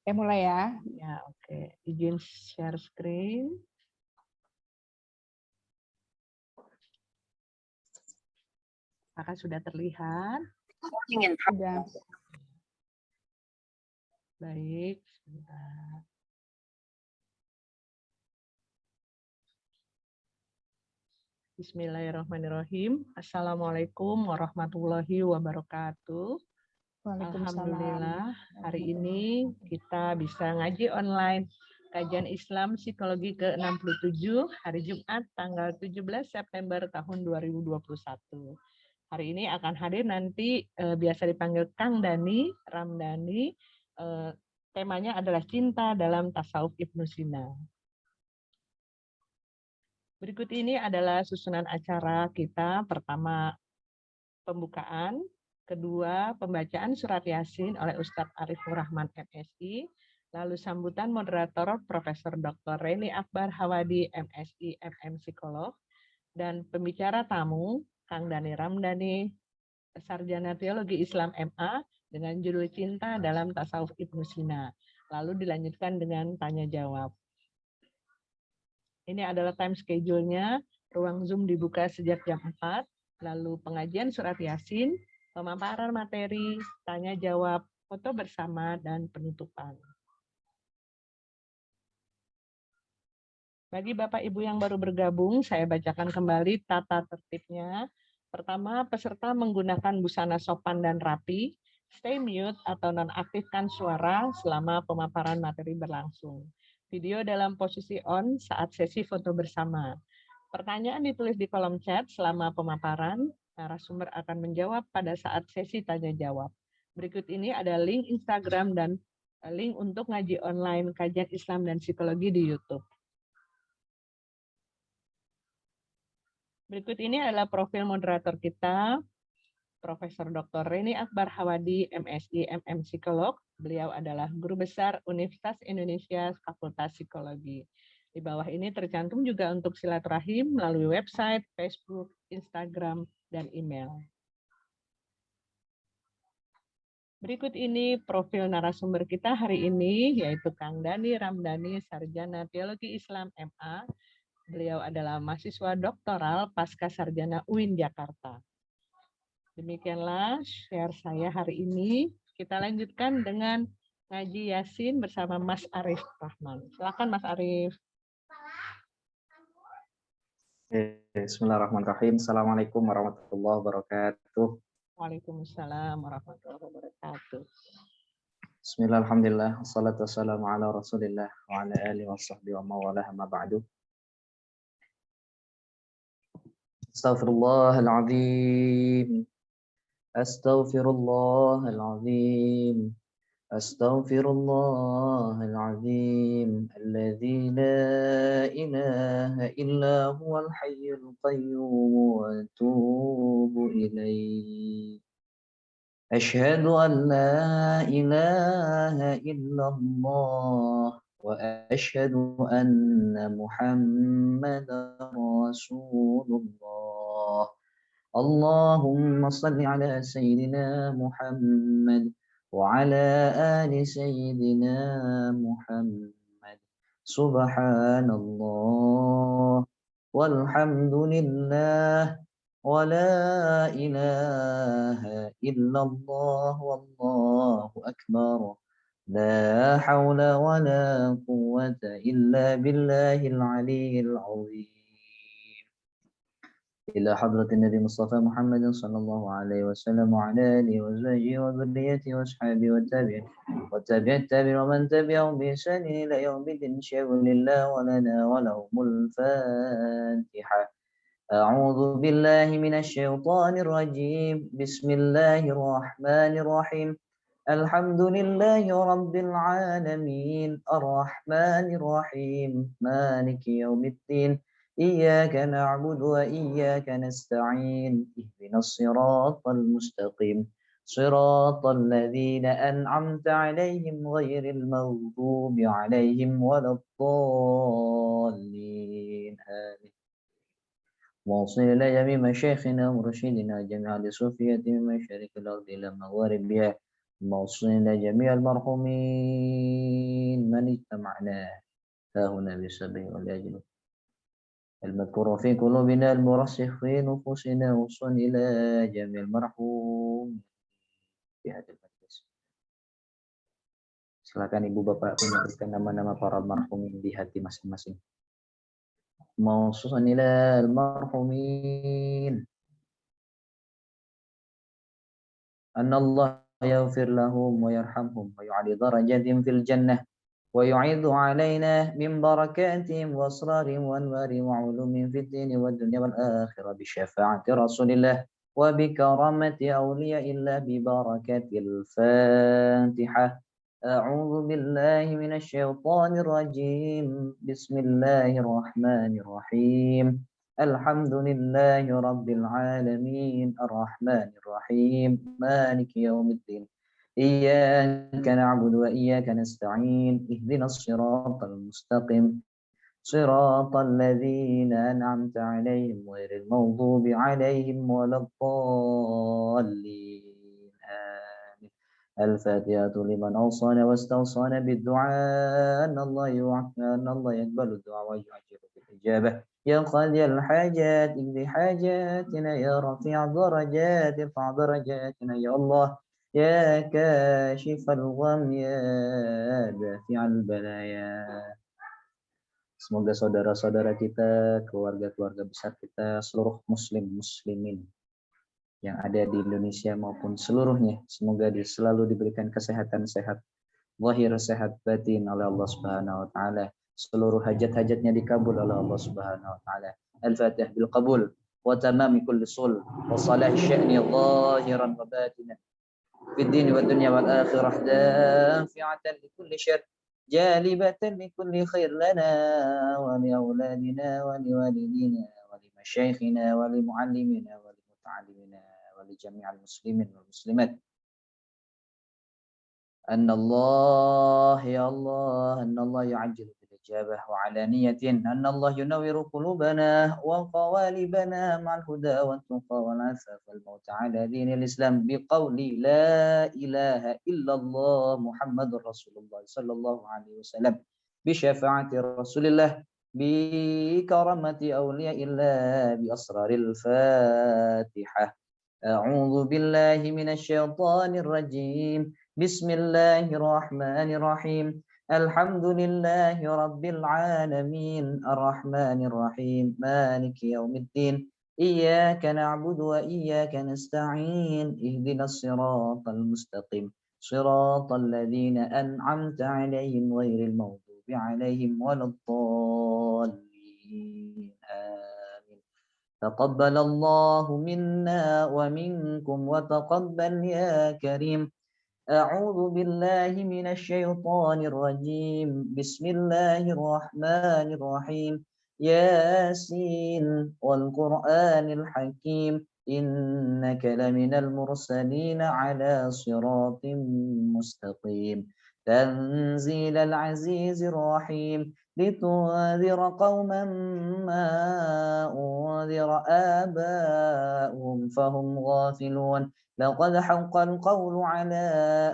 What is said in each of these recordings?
Mulai ya. Ya, oke. Izin share screen. Apakah sudah terlihat? Sudah. Baik, sebentar. Bismillahirrahmanirrahim. Assalamualaikum warahmatullahi wabarakatuh. Alhamdulillah, hari ini kita bisa ngaji online kajian Islam Psikologi ke-67 hari Jumat tanggal 17 September tahun 2021. Hari ini akan hadir nanti biasa dipanggil Kang Dani, Ramdhani. Temanya adalah cinta dalam tasawuf Ibnu Sina. Berikut ini adalah susunan acara kita. Pertama, pembukaan. Kedua, pembacaan surat Yasin oleh Ustadz Arifur Rahman MSI. Lalu sambutan moderator Profesor Dr. Reni Akbar Hawadi MSI MM Psikolog. Dan pembicara tamu Kang Dani Ramdhani, Sarjana Teologi Islam MA dengan judul Cinta dalam Tasawuf Ibnu Sina. Lalu dilanjutkan dengan tanya jawab. Ini adalah time schedule-nya. Ruang Zoom dibuka sejak jam 4, lalu pengajian surat Yasin, pemaparan materi, tanya jawab, foto bersama, dan penutupan. Bagi Bapak Ibu yang baru bergabung, saya bacakan kembali tata tertibnya. Pertama, peserta menggunakan busana sopan dan rapi, stay mute atau nonaktifkan suara selama pemaparan materi berlangsung. Video dalam posisi on saat sesi foto bersama. Pertanyaan ditulis di kolom chat selama pemaparan, narasumber akan menjawab pada saat sesi tanya jawab. Berikut ini ada link Instagram dan link untuk ngaji online kajian Islam dan Psikologi di YouTube. Berikut ini adalah profil moderator kita, Profesor Dr. Reni Akbar Hawadi, MSI MM Psikolog. Beliau adalah Guru Besar Universitas Indonesia Fakultas Psikologi. Di bawah ini tercantum juga untuk silaturahim melalui website, Facebook, Instagram, dan email. Berikut ini profil narasumber kita hari ini, yaitu Kang Dani Ramdhani, Sarjana Teologi Islam MA. Beliau adalah mahasiswa doktoral pasca sarjana UIN Jakarta. Demikianlah share saya hari ini. Kita lanjutkan dengan ngaji Yasin bersama Mas Arif Rahman. Silakan Mas Arif. Bismillahirrahmanirrahim. Assalamualaikum warahmatullahi wabarakatuh. Waalaikumsalam warahmatullahi wabarakatuh. Bismillah, alhamdulillah, wassalatu wassalamu ala rasulillah wa ala alihi wa sahbihi wa mawalah ma ba'du. Astaghfirullahaladzim. Astaghfirullahaladzim. Astaghfirullahaladzim. Alladzi la ilaha illa huwal hayyul qayyum wa atubu ilaih. أشهد أن لا إله إلا الله وأشهد أن محمدا رسول الله. اللهم صل على سيدنا محمد وعلى آل سيدنا محمد. سبحان الله والحمد لله ولا إله إلا الله والله أكبر. لا حول ولا قوة إلا بالله العلي العظيم. إلى حضرة النبي مصطفى محمد صلى الله عليه وسلم وعلى آله وزوجه وذريته وأصحابه والتابعين التابعين ومن تبعهم بإحسان إلى يوم الدين. شيء لله ولنا ولهم الفاتحة. أعوذ بالله من الشيطان الرجيم. بسم الله الرحمن الرحيم. الحمد لله رب العالمين الرحمن الرحيم مالك يوم الدين. إياك نعبد وإياك نستعين. اهدنا الصراط المستقيم صراط الذين أنعمت عليهم غير المغضوب عليهم ولا الضالين. آمين. واصل إلى جميع مشايخنا ومرشدنا جميع لصوفية من مشارق الأرض إلى مغاربها موصول إلى جميع المرحومين من اجتمعنا ها هنا بسبب ولأجله المذكور في قلوبنا المرسخ في نفوسنا وصل إلى جميع المرحوم في هذا المجلس. Silakan Ibu Bapak menyebutkan nama-nama para marhumin di hati masing-masing. Maususan ilal marhumin. Anna Allah yaghfir lahum wa yarhamhum wa yu'ali darajatihim fil jannah wa yu'idhu alaina min barakatihim wa asrarihim wa anwarihim wa ulumihim fid dini wad dunya wal akhirah bi syafaati Rasulillah wa bi karamati awliyaillah bi barakatil Fatihah. أعوذ بالله من الشيطان الرجيم بسم الله الرحمن الرحيم الحمد لله رب العالمين الرحمن الرحيم مالك يوم الدين إياك نعبد وإياك نستعين اهدنا الصراط المستقيم صراط الذين أنعمت عليهم غير المغضوب عليهم ولا الضالين آمين. الفاتحة لمن أوصانا واستوصانا بالدعاء أن الله يقبل الدعاء ويعجل بالإجابة يا قاضي الحاجات اقضي حاجاتنا يا رفيع الدرجات ارفع درجاتنا يا الله يا كاشف الغم يا دافع البلايا. Semoga saudara-saudara kita, keluarga-keluarga besar kita, seluruh muslimin yang ada di Indonesia maupun seluruhnya, semoga selalu diberikan kesehatan sehat, zahir sehat batin oleh Allah Subhanahu wa taala. Seluruh hajat-hajatnya dikabul oleh Allah Subhanahu wa taala. Al-Fatihah bil qabul wa tamami kulli sul wa salah sya'ni zahiran wa batinan fid din wad dunya wal akhirah dafi'atan li kulli syarr جالبة لكل خير لنا ولأولادنا ولوالدينا ولمشايخنا ولمعلمنا ولمتعلمنا ولجميع المسلمين والمسلمات. أن الله يا الله أن الله يعجل بالإجابة وعلانية أن الله ينور قلوبنا وقوالبنا مع الهدى والتقى والعفاف والموت على دين الإسلام بقول لا إله إلا الله محمد رسول الله صلى الله عليه وسلم بشفاعة رسول الله بكرامة أولياء الله بأسرار الفاتحة. أعوذ بالله من الشيطان الرجيم بسم الله الرحمن الرحيم الحمد لله رب العالمين الرحمن الرحيم مالك يوم الدين إياك نعبد وإياك نستعين اهدنا الصراط المستقيم صراط الذين أنعمت عليهم غير المغضوب عليهم ولا الضالين آمين. تقبل الله منا ومنكم وتقبل يا كريم. أعوذ بالله من الشيطان الرجيم بسم الله الرحمن الرحيم ياسين والقرآن الحكيم إنك لمن المرسلين على صراط مستقيم تنزيل العزيز الرحيم لتنذر قوما ما أنذر آباؤهم فهم غافلون لقد حق القول على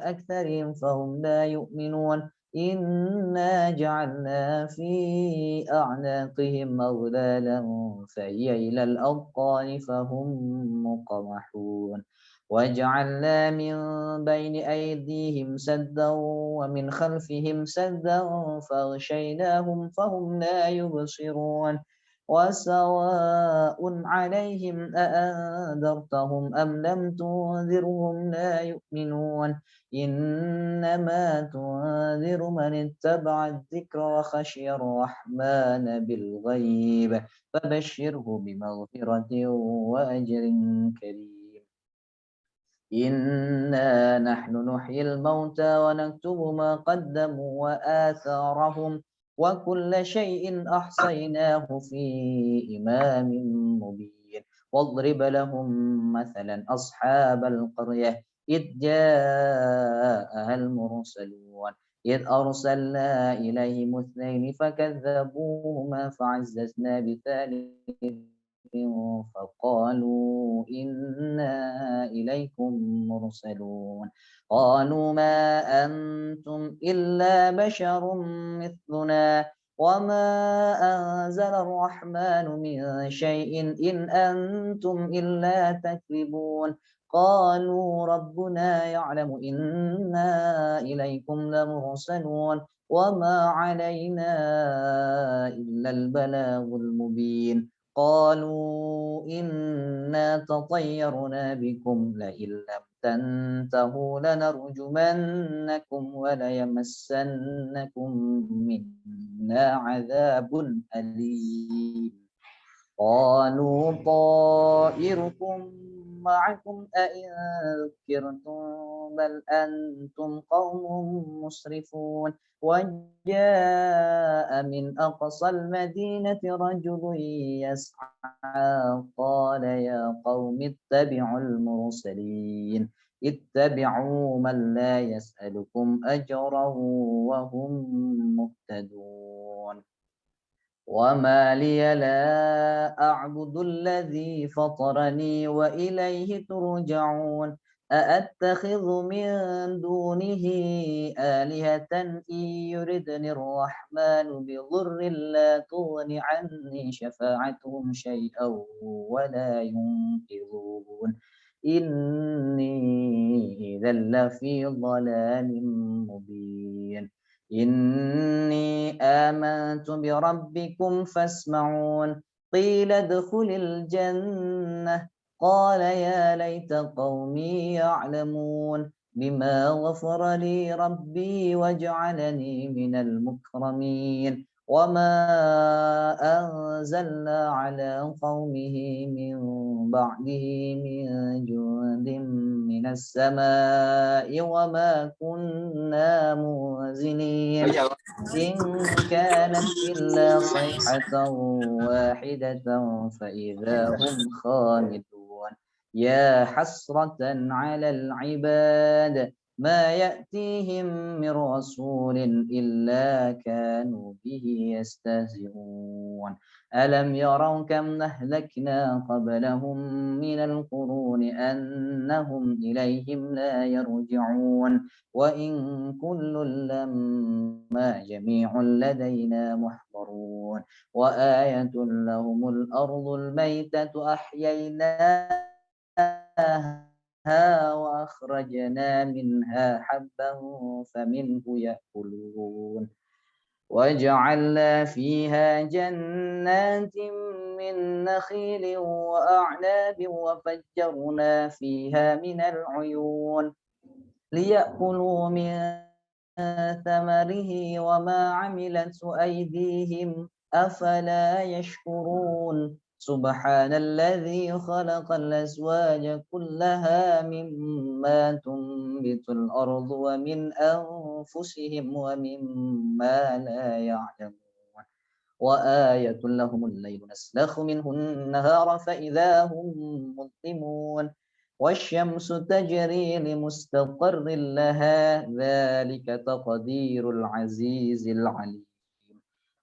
أكثرهم فهم لا يؤمنون إنا جعلنا في أعناقهم أغلالا فهي إلى الأذقان فهم مقمحون وجعلنا من بين أيديهم سدا ومن خلفهم سدا فأغشيناهم فهم لا يبصرون وسواء عليهم أأنذرتهم أم لم تنذرهم لا يؤمنون إنما تنذر من اتبع الذكر وخشي الرحمن بالغيب فبشره بمغفرة وأجر كريم. إنا نحن نحيي الموتى ونكتب ما قدموا وآثارهم وكل شيء أحصيناه في إمام مبين واضرب لهم مثلا أصحاب القرية إذ جاءها المرسلون إذ أرسلنا إليهم اثنين فكذبوهما فعززنا بثالث فقالوا إنا إليكم مرسلون قالوا ما أنتم إلا بشر مثلنا وما أنزل الرحمن من شيء إن أنتم إلا تكذبون قالوا ربنا يعلم إنا إليكم لمرسلون وما علينا إلا البلاغ المبين قالوا إنا تطيرنا بكم لئن لم تنتهوا لنرجمنكم وليمسنكم منا عذاب أليم قالوا طائركم معكم أئن ذكرتم بل أنتم قوم مسرفون وجاء من أقصى المدينة رجل يسعى قال يا قوم اتبعوا المرسلين اتبعوا من لا يسألكم أجرا وهم مهتدون وما لي لا أعبد الذي فطرني وإليه ترجعون أأتخذ من دونه آلهة إن يردني الرحمن بضر لا تغن عني شفاعتهم شيئا ولا ينقذون إني إذا لفي ضلال مبين إني آمنت بربكم فاسمعون قيل ادخل الجنة قال يا ليت قومي يعلمون بما غفر لي ربي وجعلني من المكرمين وما أنزلنا على قومه من بعده من جند من السماء وما كنا منزلين إن كانت إلا صيحة واحدة فإذا هم خامدون يا حسرة على العباد ما يأتيهم من رسول إلا كانوا به يستهزئون ألم يروا كم نهلكنا قبلهم من القرون أنهم إليهم لا يرجعون وإن كل لما جميع لدينا محضرون وآية لهم الأرض الميتة أحييناها وأخرجنا منها حبا فمنه يأكلون وجعلنا فيها جنات من نخيل وأعناب وفجرنا فيها من العيون ليأكلوا من ثمره وما عملته أيديهم أفلا يشكرون سبحان الذي خلق الأزواج كلها مما تنبت الأرض ومن أنفسهم ومما لا يعلمون وآية لهم الليل نسلخ منه النهار فإذا هم مظلمون والشمس تجري لمستقر لها ذلك تقدير العزيز العليم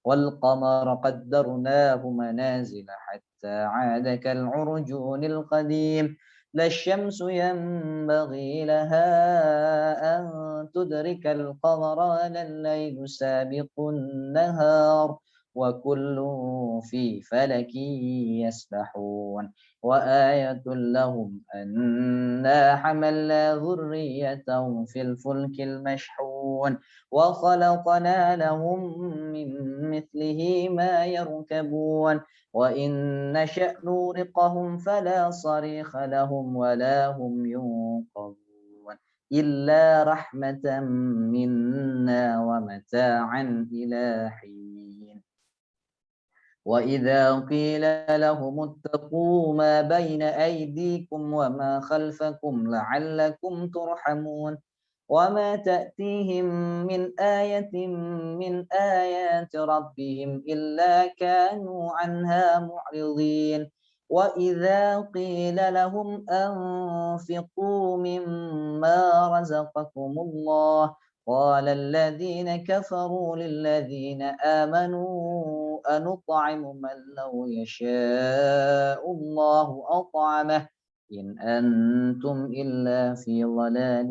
والقمر قدرناه منازل حتى عاد كالعرجون القديم لا الشمس ينبغي لها أن تدرك القمر ولا الليل سابق النهار وكل في فلك يسبحون وآية لهم أنا حملنا ذريتهم في الفلك المشحون وخلقنا لهم من مثله ما يركبون وإن نشأ نورقهم فلا صريخ لهم ولا هم ينقذون إلا رحمة منا ومتاعا إلى حين وإذا قيل لهم اتقوا ما بين أيديكم وما خلفكم لعلكم ترحمون وما تأتيهم من آية من آيات ربهم إلا كانوا عنها معرضين وإذا قيل لهم أنفقوا مما رزقكم الله قال الذين كفروا للذين آمنوا أنطعم من لو يشاء الله أطعمه إن أنتم إلا في ضلال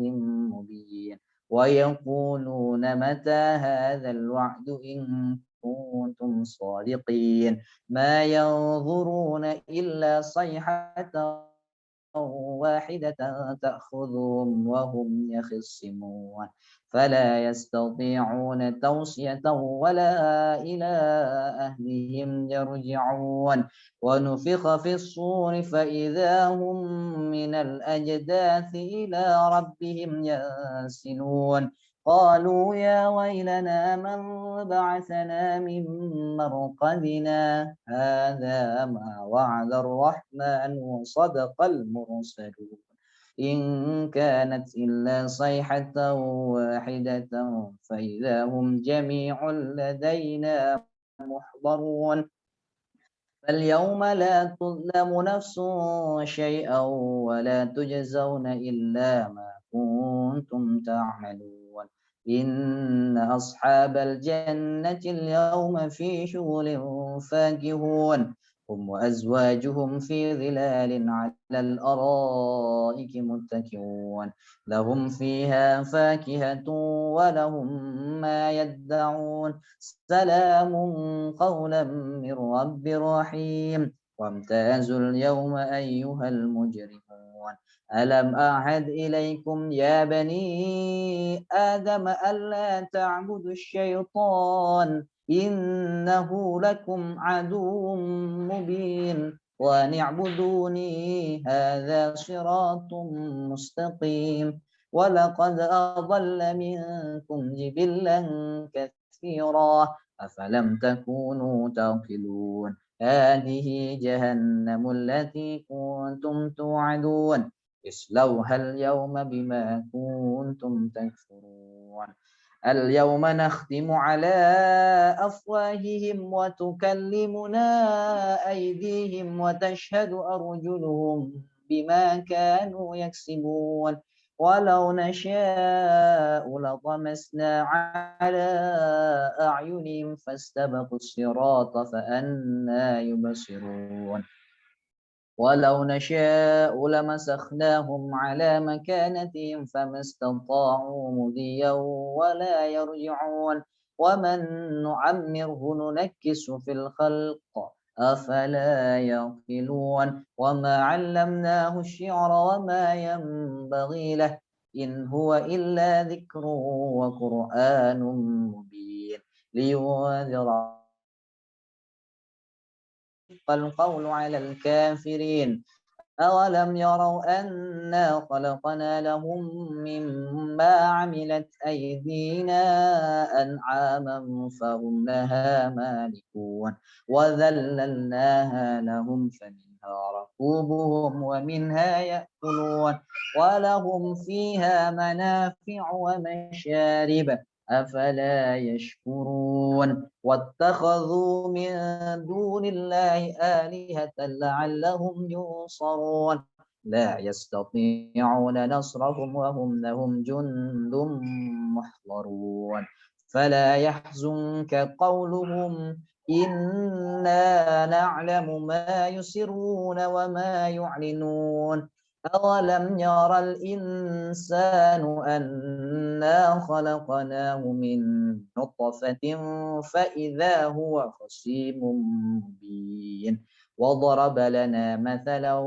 مبين ويقولون متى هذا الوعد إن كنتم صادقين ما ينظرون إلا صيحة واحدة تأخذهم وهم يخصمون فلا يستطيعون توصية ولا إلى أهلهم يرجعون ونفخ في الصور فإذا هم من الأجداث إلى ربهم ينسلون قالوا يا ويلنا من بعثنا من مرقدنا هذا ما وعد الرحمن وصدق المرسلون إن كانت إلا صيحة واحدة فإذا هم جميع لدينا محضرون فاليوم لا تظلم نفس شيئا ولا تجزون إلا ما كنتم تعملون إن أصحاب الجنة اليوم في شغل فاكهون هم وأزواجهم في ظلال على الأرائك متكئون لهم فيها فاكهة ولهم ما يدعون سلام قولا من رب رحيم وامتازوا اليوم أيها المجرمون ألم أعهد إليكم يا بني آدم ألا تعبدوا الشيطان إنه لكم عدو مبين وأن اعبدوني هذا صراط مستقيم ولقد أضل منكم جبلا كثيرا أفلم تكونوا تعقلون هذه جهنم التي كنتم توعدون اصلوها اليوم بما كنتم تكفرون اليوم نختم على أفواههم وتكلمنا أيديهم وتشهد أرجلهم بما كانوا يكسبون ولو نشاء لطمسنا على أعينهم فاستبقوا الصراط فأنى يبصرون ولو نشاء لمسخناهم على مكانتهم فما استطاعوا مضيا ولا يرجعون ومن نعمره ننكس في الخلق أفلا يعقلون وما علمناه الشعر وما ينبغي له إن هو إلا ذكر وقرآن مبين لينذر القول على الكافرين أولم يروا أنا خلقنا لهم مما عملت أيدينا أنعاما فهم لها مالكون وذللناها لهم فمنها ركوبهم ومنها يأكلون ولهم فيها منافع ومشارب أفلا يشكرون واتخذوا من دون الله آلهة لعلهم ينصرون لا يستطيعون نصرهم وهم لهم جند محضرون فلا يحزنك قولهم إنا نعلم ما يسرون وما يعلنون أولم يرى الإنسان أنا خلقناه من نطفة فإذا هو خصيم مبين وضرب لنا مثلا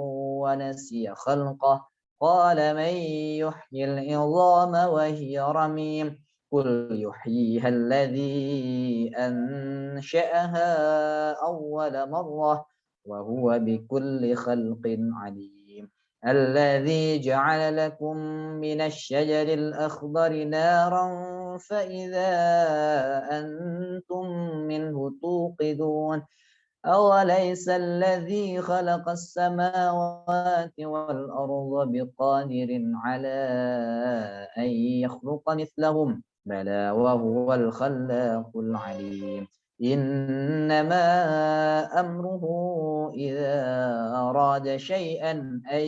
ونسي خلقه قال من يحيي العظام وهي رميم قل يحييها الذي أنشأها أول مرة وهو بكل خلق عليم الذي جعل لكم من الشجر الأخضر نارا فإذا أنتم منه توقدون أوليس الذي خلق السماوات والأرض بقادر على أن يخلق مثلهم بلى وهو الخلاق العليم إنما أمره إذا أراد شيئا أن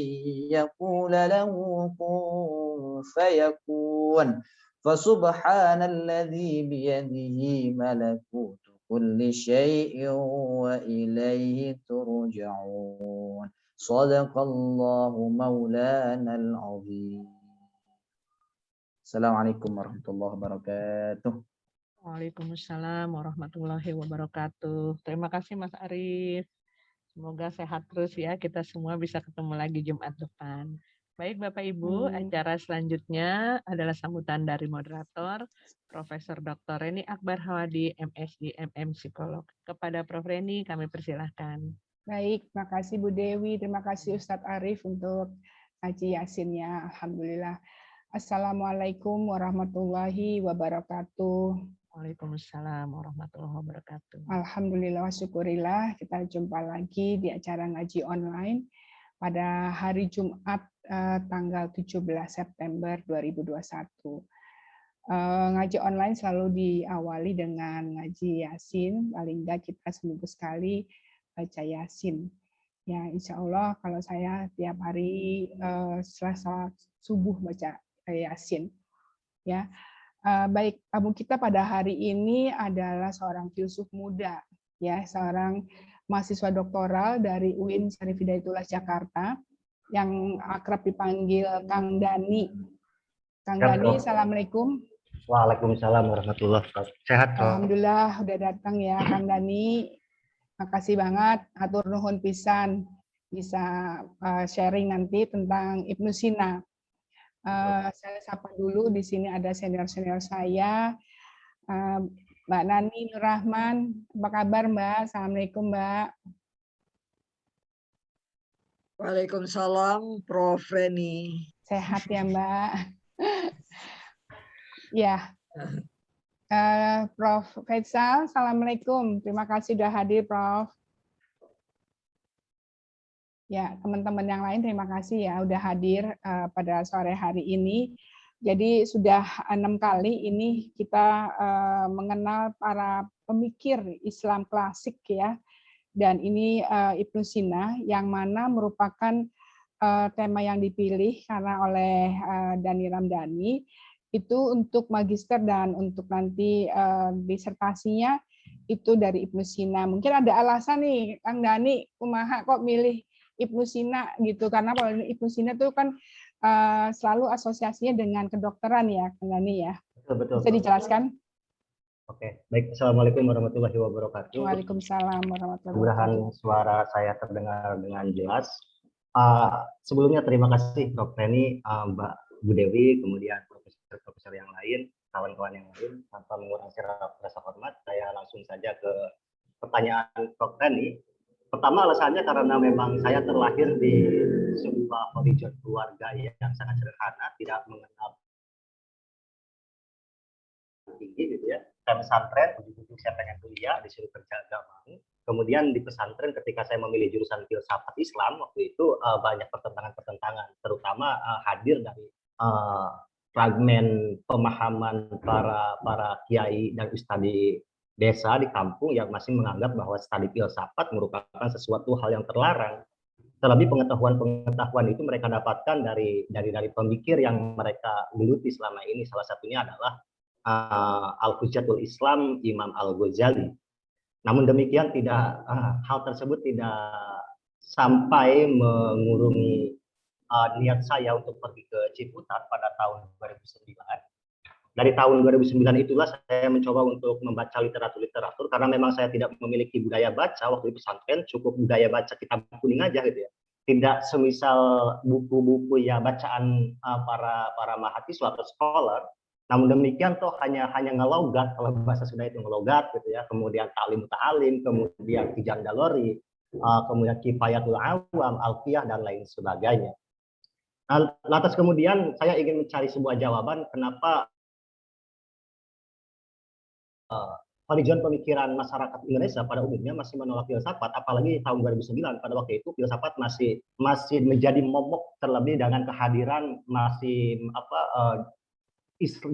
يقول له كن فيكون فسبحان الذي بيده ملكوت كل شيء وإليه ترجعون صدق الله مولانا العظيم. Assalamualaikum warahmatullahi wabarakatuh. Waalaikumsalam warahmatullahi wabarakatuh. Terima kasih Mas Arif. Semoga sehat terus ya, kita semua bisa ketemu lagi Jumat depan. Baik Bapak Ibu, acara selanjutnya adalah sambutan dari moderator Profesor Dr. Reni Akbar Hawadi, MSc MM Psikolog. Kepada Prof. Reni kami persilahkan. Baik, terima kasih Bu Dewi, terima kasih Ustadz Arif untuk ngaji Yasinnya. Alhamdulillah. Assalamualaikum warahmatullahi wabarakatuh. Waalaikumsalam warahmatullahi wabarakatuh. Alhamdulillah, syukurillah kita jumpa lagi di acara ngaji online pada hari Jumat tanggal 17 September 2021. Ngaji online selalu diawali dengan ngaji Yasin, paling enggak kita seminggu sekali baca Yasin. Ya, insya Allah kalau saya tiap hari setelah salat subuh baca Yasin. Ya. Baik, tamu kita pada hari ini adalah seorang filsuf muda, ya, seorang mahasiswa doktoral dari UIN Syarif Hidayatullah Jakarta, yang akrab dipanggil Kang Dani. Kang Dani, assalamualaikum. Waalaikumsalam warahmatullahi wabarakatuh. Sehat, alhamdulillah udah datang ya Kang Dani. Makasih banget, atur nuhun pisan bisa sharing nanti tentang Ibnu Sina. Saya sapa dulu, di sini ada senior-senior saya, Mbak Nani Nur Rahman. Apa kabar Mbak? Assalamualaikum Mbak. Waalaikumsalam Prof. Reni. Sehat ya Mbak. Ya, Prof. Faisal, Assalamualaikum. Terima kasih sudah hadir Prof. Ya, teman-teman yang lain terima kasih ya udah hadir pada sore hari ini. Jadi sudah 6 kali ini kita mengenal para pemikir Islam klasik ya. Dan ini Ibnu Sina yang mana merupakan tema yang dipilih karena oleh Dani Ramdhani itu untuk magister dan untuk nanti disertasinya itu dari Ibnu Sina. Mungkin ada alasan nih Kang Dani, kumaha kok milih Ibnu Sina gitu, karena kalau Ibnu Sina itu kan selalu asosiasinya dengan kedokteran ya, Kang Dani ya. Betul. Bisa dijelaskan? Oke, baik. Assalamualaikum warahmatullahi wabarakatuh. Waalaikumsalam warahmatullahi Mudah-mudahan wabarakatuh. suara saya terdengar dengan jelas. Sebelumnya terima kasih Prof. Reni, Mbak Bu Dewi, kemudian profesor-profesor yang lain, kawan-kawan yang lain. Tanpa mengurangi rasa hormat, saya langsung saja ke pertanyaan Prof. Reni. Pertama alasannya karena memang saya terlahir di sebuah horizon keluarga yang sangat sederhana, tidak mengenal tinggi gitu ya. Saya pesantren, ujung-ujung saya pengen kuliah, disuruh kerja agak mau. Kemudian di pesantren ketika saya memilih jurusan filsafat Islam, waktu itu banyak pertentangan-pertentangan, terutama hadir dari fragmen pemahaman para kiai dan ustadz di desa, di kampung yang masih menganggap bahwa studi filsafat merupakan sesuatu hal yang terlarang. Terlebih pengetahuan itu mereka dapatkan dari pemikir yang mereka geluti selama ini. Salah satunya adalah Al-Hujjatul Islam Imam Al-Ghazali. Namun demikian hal tersebut tidak sampai mengurungi niat saya untuk pergi ke Ciputat pada tahun 2009. Dari tahun 2009 itulah saya mencoba untuk membaca literatur karena memang saya tidak memiliki budaya baca waktu di pesantren, cukup budaya baca kitab kuning aja gitu ya. Tidak semisal buku-buku ya bacaan para mahasiswa atau scholar. Namun demikian toh hanya ngelogat, kalau bahasa Sunda itu ngelogat gitu ya. Kemudian ta'lim muta'alim, kemudian Tijan Dalori, kemudian Kifayatul Awam, Alfiyah dan lain sebagainya. Nah, lantas kemudian saya ingin mencari sebuah jawaban kenapa horizon pemikiran masyarakat Indonesia pada umumnya masih menolak filsafat, apalagi tahun 2009 pada waktu itu filsafat masih menjadi momok, terlebih dengan kehadiran masih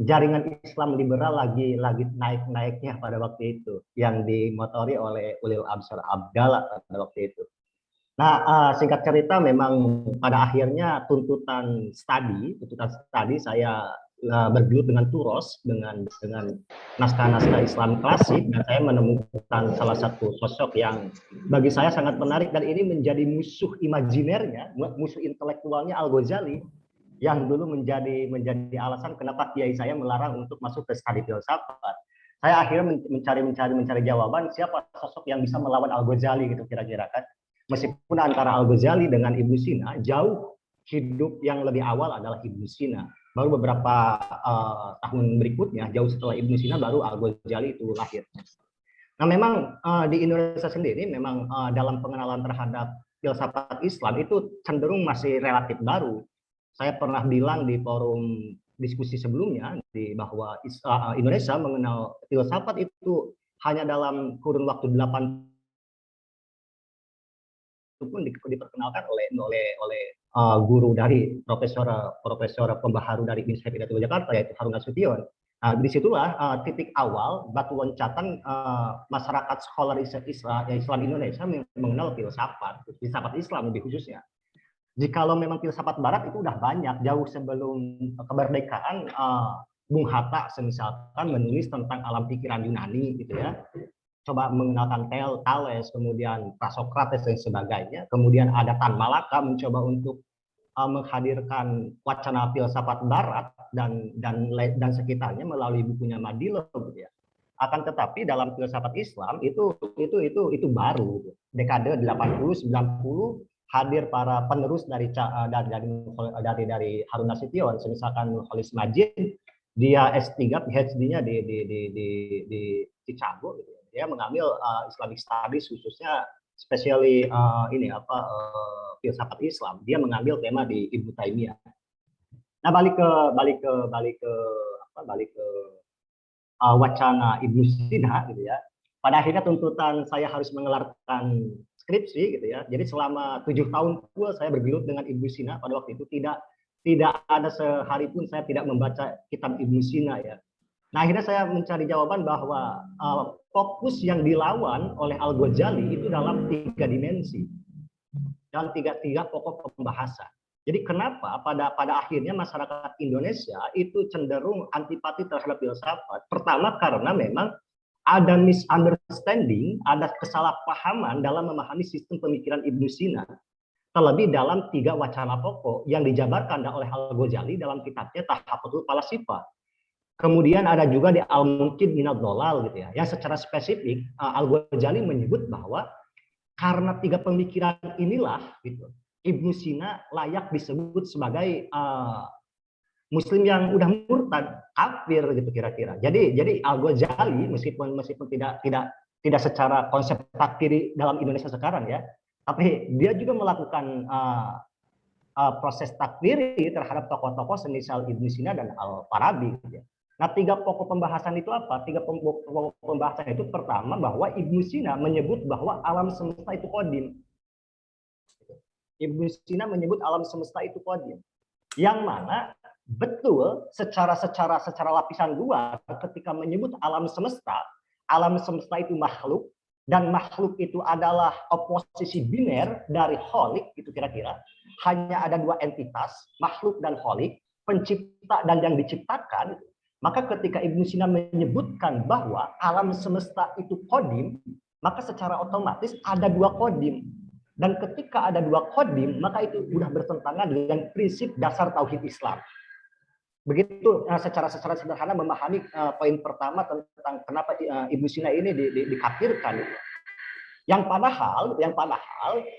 jaringan Islam liberal lagi naik-naiknya pada waktu itu yang dimotori oleh Ulil Absar Abdallah pada waktu itu. Nah, singkat cerita memang pada akhirnya tuntutan studi saya bergelut dengan turos, dengan naskah-naskah Islam klasik, dan saya menemukan salah satu sosok yang bagi saya sangat menarik, dan ini menjadi musuh imajinernya, musuh intelektualnya Al-Ghazali, yang dulu menjadi alasan kenapa kiai saya melarang untuk masuk ke studi filsafat. Saya akhirnya mencari jawaban siapa sosok yang bisa melawan Al-Ghazali gitu kira-kira kan. Meskipun antara Al-Ghazali dengan Ibnu Sina jauh, hidup yang lebih awal adalah Ibnu Sina. Baru beberapa tahun berikutnya, jauh setelah Ibnu Sina baru Al-Ghazali itu lahir. Nah memang di Indonesia sendiri memang dalam pengenalan terhadap filsafat Islam itu cenderung masih relatif baru. Saya pernah bilang di forum diskusi sebelumnya bahwa Indonesia mengenal filsafat itu hanya dalam kurun waktu 8 itu pun diperkenalkan oleh guru dari profesor pembaharu dari Institut Hidayatullah Jakarta, yaitu Harun Nasution. Disitulah titik awal batu loncatan masyarakat scholar Islam Indonesia mengenal filsafat Islam lebih khususnya. Jikalau memang filsafat Barat itu udah banyak, jauh sebelum kemerdekaan, Bung Hatta misalkan menulis tentang alam pikiran Yunani gitu ya, coba mengenalkan Thales, kemudian Prasokrates dan sebagainya. Kemudian ada Tan Malaka mencoba untuk menghadirkan wacana filsafat Barat dan sekitarnya melalui bukunya Madilo gitu ya. Akan tetapi dalam filsafat Islam itu baru, dekade 80 90 hadir para penerus dari Harun Nasution, misalkan Khalis Majid, dia S3 PhD-nya di Chicago gitu. Dia mengambil Islamic Studies, khususnya especially filsafat Islam. Dia mengambil tema di Ibnu Taimiyah. Nah, balik ke wacana Ibnu Sina gitu ya. Pada akhirnya tuntutan saya harus mengelarkan skripsi gitu ya. Jadi selama 7 tahun full saya bergelut dengan Ibnu Sina. Pada waktu itu tidak ada sehari pun saya tidak membaca kitab Ibnu Sina ya. Nah, akhirnya saya mencari jawaban bahwa fokus yang dilawan oleh Al-Ghazali itu dalam 3 dimensi, dalam tiga pokok pembahasan. Jadi kenapa pada akhirnya masyarakat Indonesia itu cenderung antipati terhadap filsafat? Pertama karena memang ada misunderstanding, ada kesalahpahaman dalam memahami sistem pemikiran Ibnu Sina. Terlebih dalam 3 wacana pokok yang dijabarkan oleh Al-Ghazali dalam kitabnya Tahafutul Falasifah. Kemudian ada juga di Al-Mungkin Minad Dhalal gitu ya. Yang secara spesifik Al-Ghazali menyebut bahwa karena 3 pemikiran inilah gitu, Ibnu Sina layak disebut sebagai Muslim yang udah murtad, kafir gitu kira-kira. Jadi Al-Ghazali meskipun tidak secara konsep takfiri dalam Indonesia sekarang ya, tapi dia juga melakukan proses takfiri terhadap tokoh-tokoh semisal Ibnu Sina dan Al-Farabi. Gitu ya. Nah, 3 pokok pembahasan itu apa? 3 pokok pembahasan itu pertama bahwa Ibnu Sina menyebut bahwa alam semesta itu qadim. Ibnu Sina menyebut alam semesta itu qadim. Yang mana betul secara lapisan luar ketika menyebut alam semesta itu makhluk, dan makhluk itu adalah oposisi biner dari kholik itu kira-kira. Hanya ada 2 entitas, makhluk dan kholik, pencipta dan yang diciptakan. Maka ketika Ibnu Sina menyebutkan bahwa alam semesta itu qadim, maka secara otomatis ada 2 qadim. Dan ketika ada 2 qadim, maka itu sudah bertentangan dengan prinsip dasar tauhid Islam. Begitu secara sederhana memahami poin pertama tentang kenapa Ibnu Sina ini dikafirkan. Yang padahal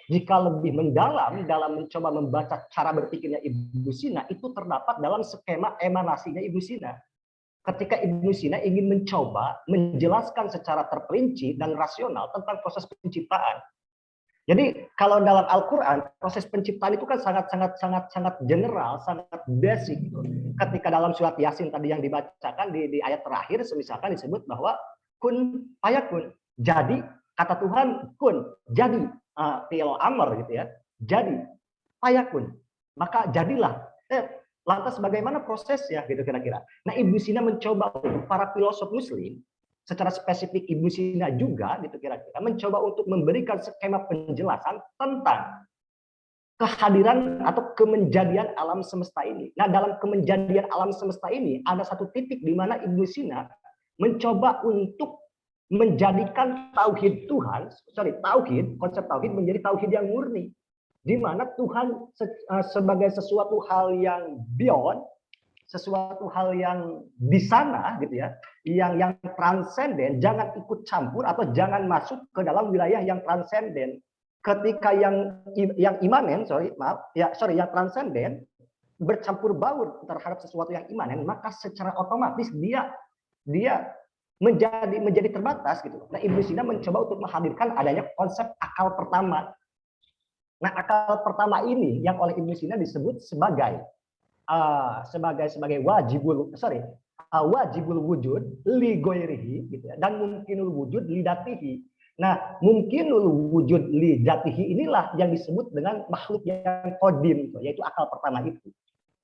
jika lebih mendalam dalam mencoba membaca cara berpikirnya Ibnu Sina itu terdapat dalam skema emanasinya Ibnu Sina. Ketika Ibnu Sina ingin mencoba menjelaskan secara terperinci dan rasional tentang proses penciptaan. Jadi kalau dalam Al-Quran proses penciptaan itu kan sangat general, sangat basic. Ketika dalam surat Yasin tadi yang dibacakan di ayat terakhir, misalkan disebut bahwa kun fayakun, jadi kata Tuhan kun, jadi fi'il amr gitu ya, jadi fayakun, maka jadilah. Lantas bagaimana prosesnya gitu kira-kira. Nah, Ibnu Sina mencoba untuk para filosof Muslim, secara spesifik Ibnu Sina juga gitu kira-kira mencoba untuk memberikan skema penjelasan tentang kehadiran atau kemenjadian alam semesta ini. Nah, dalam kemenjadian alam semesta ini ada satu titik di mana Ibnu Sina mencoba untuk menjadikan tauhid Tuhan, konsep tauhid menjadi tauhid yang murni, di mana Tuhan sebagai sesuatu hal yang beyond, sesuatu hal yang di sana gitu ya, yang transenden, jangan ikut campur atau jangan masuk ke dalam wilayah yang transenden. Ketika yang imanen, yang transenden bercampur baur terhadap sesuatu yang imanen, maka secara otomatis dia menjadi terbatas gitu. Nah, Ibnu Sina mencoba untuk menghadirkan adanya konsep akal pertama. Nah, akal pertama ini yang oleh Ibnu Sina disebut sebagai wajibul wujud li ghairihi gitu ya, dan mungkinul wujud li dzatihi. Nah, mungkinul wujud li dzatihi inilah yang disebut dengan makhluk yang qadim, yaitu akal pertama itu.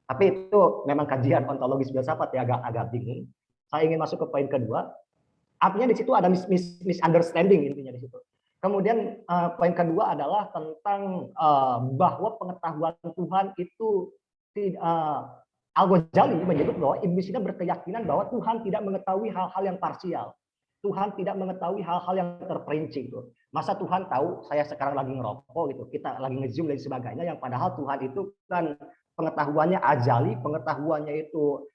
Tapi itu memang kajian ontologis filsafat ya, agak bingung. Saya ingin masuk ke poin kedua. Artinya di situ ada misunderstanding intinya di situ. Kemudian poin kedua adalah tentang bahwa pengetahuan Tuhan itu Al-Ghazali menyebut bahwa Ibnu Sina berkeyakinan bahwa Tuhan tidak mengetahui hal-hal yang parsial. Tuhan tidak mengetahui hal-hal yang terperinci gitu. Masa Tuhan tahu saya sekarang lagi ngerokok gitu, kita lagi nge-zoom dan sebagainya, yang padahal Tuhan itu kan pengetahuannya azali, pengetahuannya itu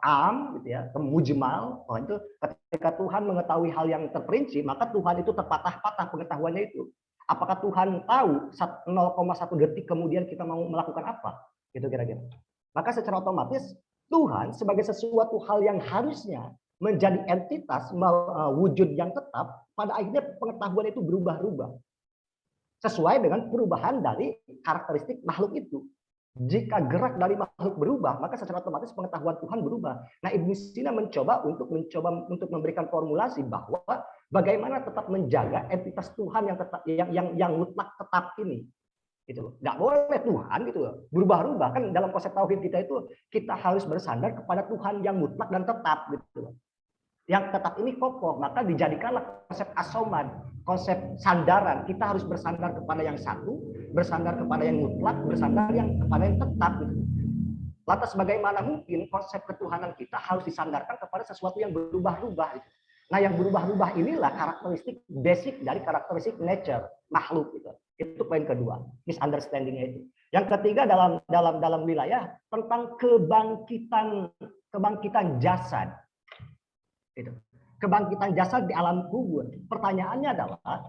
am gitu ya, mujmal. Oh, itu ketika Tuhan mengetahui hal yang terperinci, maka Tuhan itu terpatah-patah pengetahuannya itu. Apakah Tuhan tahu 0,1 detik kemudian kita mau melakukan apa? Gitu kira-kira. Maka secara otomatis Tuhan sebagai sesuatu hal yang harusnya menjadi entitas wujud yang tetap, pada akhirnya pengetahuan itu berubah-ubah sesuai dengan perubahan dari karakteristik makhluk itu. Jika gerak dari makhluk berubah, maka secara otomatis pengetahuan Tuhan berubah. Nah, Ibnu Sina mencoba untuk memberikan formulasi bahwa bagaimana tetap menjaga entitas Tuhan yang tetap yang mutlak tetap ini. Gitu. Nggak boleh Tuhan gitu berubah-ubah, kan dalam konsep tauhid kita itu kita harus bersandar kepada Tuhan yang mutlak dan tetap gitu. Yang tetap ini kokoh, maka dijadikanlah konsep as-somad, konsep sandaran. Kita harus bersandar kepada yang satu, bersandar kepada yang mutlak, bersandar kepada yang tetap gitu. Lantas bagaimana mungkin konsep ketuhanan kita harus disandarkan kepada sesuatu yang berubah-ubah gitu. Nah, yang berubah-ubah inilah karakteristik basic dari karakteristik nature makhluk gitu. Itu poin kedua, misunderstanding-nya itu. Yang ketiga dalam wilayah tentang kebangkitan jasad. Itu. Kebangkitan jasad di alam kubur. Pertanyaannya adalah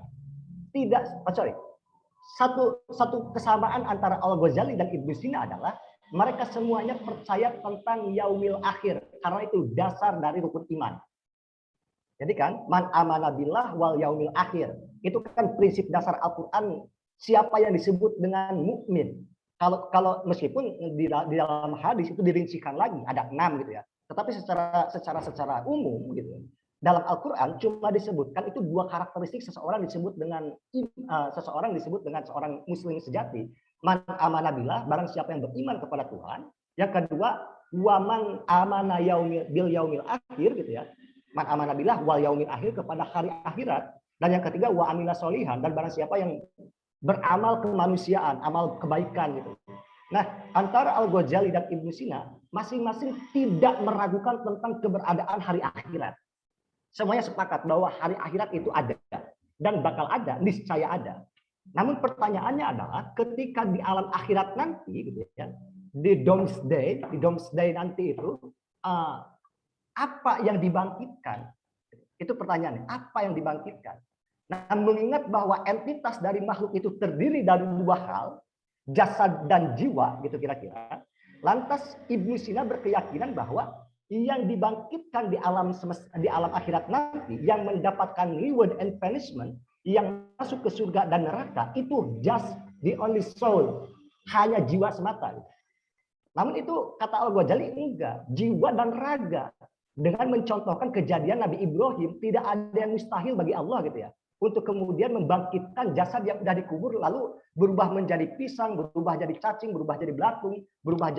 satu kesamaan antara Al-Ghazali dan Ibnu Sina adalah mereka semuanya percaya tentang yaumil akhir, karena itu dasar dari rukun iman. Jadi kan, man amana billah wal yaumil akhir. Itu kan prinsip dasar Al-Qur'an, siapa yang disebut dengan mukmin. Kalau meskipun di dalam hadis itu dirincikan lagi, ada 6 gitu ya. Tetapi secara umum gitu. Dalam Al-Qur'an cuma disebutkan itu 2 karakteristik seseorang disebut dengan seorang muslim sejati. Man amana billah, barang siapa yang beriman kepada Tuhan. Yang kedua, waman amana bil yaumil akhir gitu ya. Man amana billah wal yaumil akhir, kepada hari akhirat. Dan yang ketiga, wa amila solihan, dan barang siapa yang beramal kemanusiaan, amal kebaikan gitu. Nah, antara Al-Ghazali dan Ibnu Sina masing-masing tidak meragukan tentang keberadaan hari akhirat. Semuanya sepakat bahwa hari akhirat itu ada dan bakal ada, niscaya ada. Namun pertanyaannya adalah ketika di alam akhirat nanti gitu ya, di doomsday nanti itu apa yang dibangkitkan? Itu pertanyaannya, apa yang dibangkitkan? Nah, mengingat bahwa entitas dari makhluk itu terdiri dari 2 hal, jasad dan jiwa, gitu kira-kira. Lantas Ibnu Sina berkeyakinan bahwa yang dibangkitkan di alam akhirat nanti, yang mendapatkan reward and punishment, yang masuk ke surga dan neraka, itu just the only soul, hanya jiwa semata. Namun itu kata Al-Ghazali enggak, jiwa dan raga. Dengan mencontohkan kejadian Nabi Ibrahim, tidak ada yang mustahil bagi Allah gitu ya, untuk kemudian membangkitkan jasad yang sudah dikubur lalu berubah menjadi pisang, berubah jadi cacing, berubah jadi belatung, berubah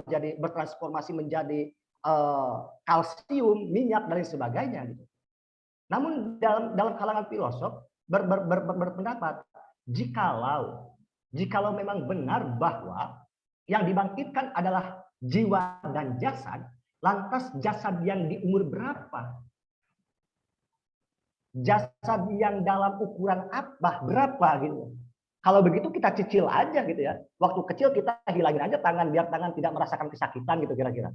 jadi bertransformasi menjadi kalsium, minyak dan sebagainya gitu. Namun dalam kalangan filosof berpendapat jikalau jikalau memang benar bahwa yang dibangkitkan adalah jiwa dan jasad, lantas jasad yang di umur berapa? Jasad yang dalam ukuran apa? Berapa gitu. Kalau begitu kita cicil aja gitu ya. Waktu kecil kita hilangin aja tangan biar tangan tidak merasakan kesakitan gitu kira-kira.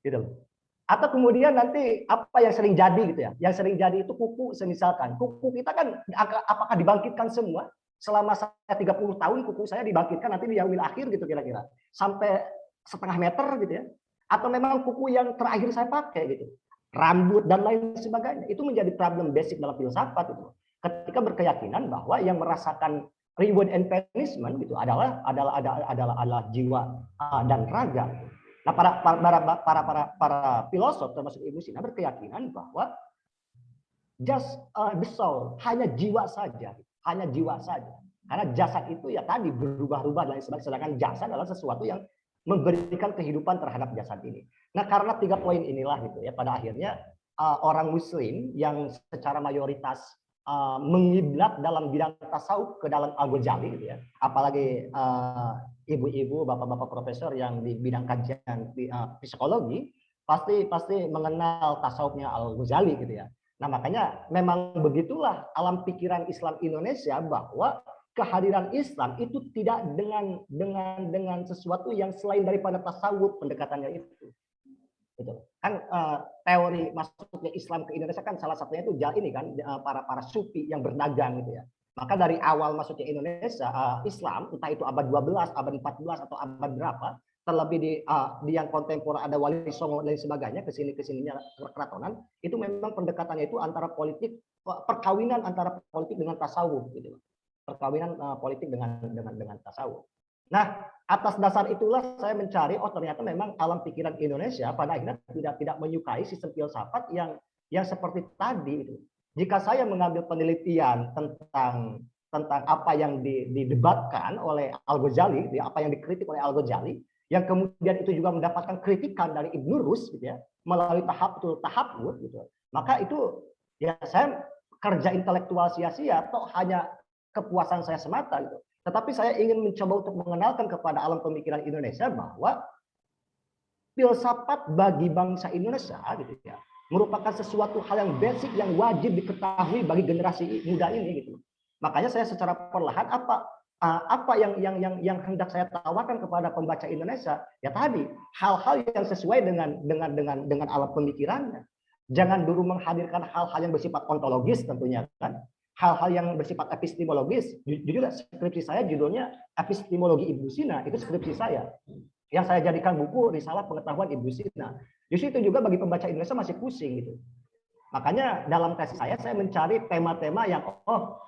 Gitu loh. Atau kemudian nanti apa yang sering jadi gitu ya. Yang sering jadi itu kuku semisalkan. Kuku kita kan apakah dibangkitkan semua? Selama saya 30 tahun kuku saya dibangkitkan nanti di yaumil akhir gitu kira-kira. Sampai setengah meter gitu ya. Atau memang kuku yang terakhir saya pakai gitu. Rambut dan lain sebagainya. Itu menjadi problem basic dalam filsafat itu. Ketika berkeyakinan bahwa yang merasakan reward and punishment gitu adalah jiwa dan raga. Nah, para filosof termasuk Ibnu Sina berkeyakinan bahwa just the soul, hanya jiwa saja, hanya jiwa saja. Karena jasad itu ya tadi berubah-ubah dan lain sebagainya, sedangkan jasad adalah sesuatu yang memberikan kehidupan terhadap jasad ini. Nah, karena 3 poin inilah gitu ya, pada akhirnya orang Muslim yang secara mayoritas mengiblat dalam bidang tasawuf ke dalam Al-Ghazali gitu ya. Apalagi ibu-ibu, bapak-bapak profesor yang di bidang kajian psikologi pasti mengenal tasawufnya Al-Ghazali gitu ya. Nah, makanya memang begitulah alam pikiran Islam Indonesia bahwa kehadiran Islam itu tidak dengan sesuatu yang selain daripada tasawuf pendekatannya itu. Gitu. Kan teori masuknya Islam ke Indonesia kan salah satunya itu ini kan para sufi yang berdagang gitu ya. Maka dari awal masuknya Indonesia Islam entah itu abad 12, abad 14 atau abad berapa, terlebih di yang kontemporer ada Wali Songo dan sebagainya kesininya keratonan, itu memang pendekatannya itu antara politik, perkawinan antara politik dengan tasawuf gitu. Perkawinan politik dengan tasawuf. Nah, atas dasar itulah saya mencari, ternyata memang alam pikiran Indonesia pada akhirnya tidak menyukai sistem filsafat yang seperti tadi itu. Jika saya mengambil penelitian tentang apa yang didebatkan oleh Al-Ghazali, apa yang dikritik oleh Al-Ghazali, yang kemudian itu juga mendapatkan kritikan dari Ibnu Rus gitu ya, melalui tahap gitu. Maka itu ya saya kerja intelektual sia-sia atau hanya kepuasan saya semata gitu. Tetapi saya ingin mencoba untuk mengenalkan kepada alam pemikiran Indonesia bahwa filsafat bagi bangsa Indonesia gitu ya, merupakan sesuatu hal yang basic yang wajib diketahui bagi generasi muda ini gitu. Makanya saya secara perlahan apa yang hendak saya tawarkan kepada pembaca Indonesia ya tadi hal-hal yang sesuai dengan alam pemikirannya. Jangan dulu menghadirkan hal-hal yang bersifat ontologis tentunya kan. Hal-hal yang bersifat epistemologis. Jujur skripsi saya judulnya Epistemologi Ibnu Sina, itu skripsi saya. Yang saya jadikan buku Risalah Pengetahuan Ibnu Sina. Justru itu juga bagi pembaca Indonesia masih pusing gitu. Makanya dalam tesis saya mencari tema-tema yang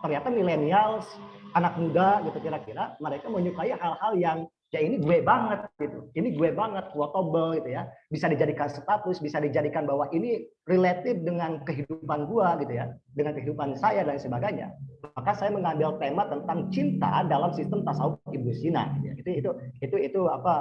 ternyata millennials, anak muda gitu kira-kira mereka menyukai hal-hal yang ya ini gue banget gitu. Ini gue banget, quotable gitu ya. Bisa dijadikan status, bisa dijadikan bahwa ini related dengan kehidupan gue gitu ya, dengan kehidupan saya dan sebagainya. Maka saya mengambil tema tentang cinta dalam sistem tasawuf Ibnu Sina. Gitu. Itu apa